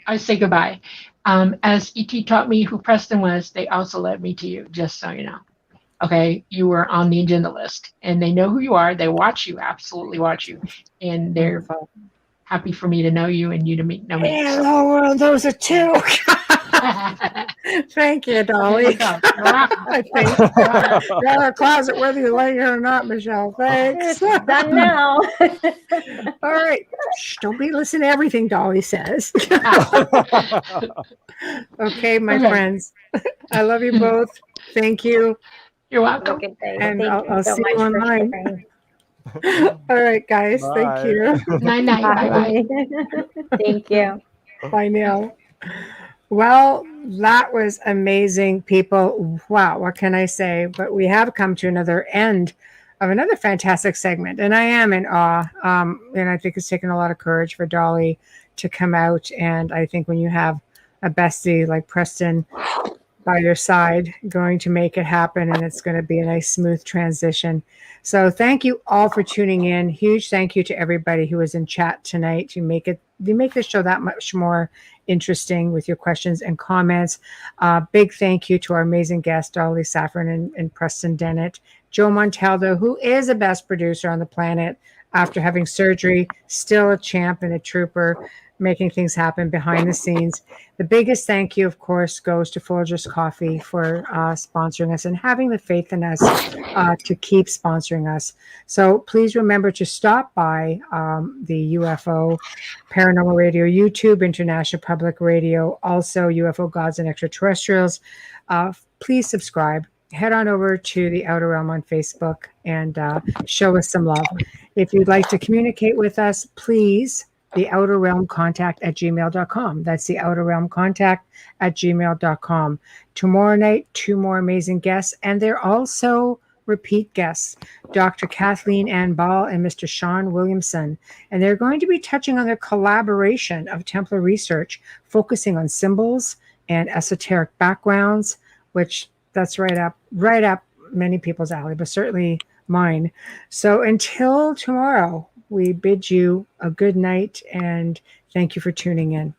I say goodbye. As ET taught me who Preston was, they also led me to you, just so you know. Okay, you were on the agenda list, and they know who you are. They watch you, absolutely watch you, and they're happy for me to know you and you to know me. Hello, world. Those are two. Thank you, Dolly. I think you're out of the closet, whether you like it or not, Michelle. Thanks. It's done now. All right. Shh, don't be listening to everything Dolly says. Okay, my friends. I love you both. Thank you. You're welcome. And I'll see you online. All right, guys. Bye. Thank you. Night. Bye. Thank you. Bye now. Well, that was amazing, people. Wow, what can I say? But we have come to another end of another fantastic segment, and I am in awe. And I think it's taken a lot of courage for Dolly to come out. And I think when you have a bestie like Preston by your side, going to make it happen, and it's going to be a nice, smooth transition. So thank you all for tuning in. Huge thank you to everybody who was in chat tonight. You make this show that much more interesting with your questions and comments. Big thank you to our amazing guests, Dolly Safran and Preston Dennett. Joe Montaldo, who is the best producer on the planet after having surgery, still a champ and a trooper, making things happen behind the scenes. The biggest thank you, of course, goes to Folgers Coffee for sponsoring us and having the faith in us to keep sponsoring us. So please remember to stop by the UFO Paranormal Radio YouTube, International Public Radio, also UFO Gods and Extraterrestrials. Please subscribe. Head on over to the Outer Realm on Facebook and show us some love. If you'd like to communicate with us, please, the Outer Realm Contact at gmail.com. That's the Outer Realm Contact at gmail.com. Tomorrow night, 2 more amazing guests, and they're also repeat guests, Dr. Kathleen Ann Ball and Mr. Sean Williamson. And they're going to be touching on their collaboration of Templar research, focusing on symbols and esoteric backgrounds, which that's right up many people's alley, but certainly mine. So until tomorrow, we bid you a good night and thank you for tuning in.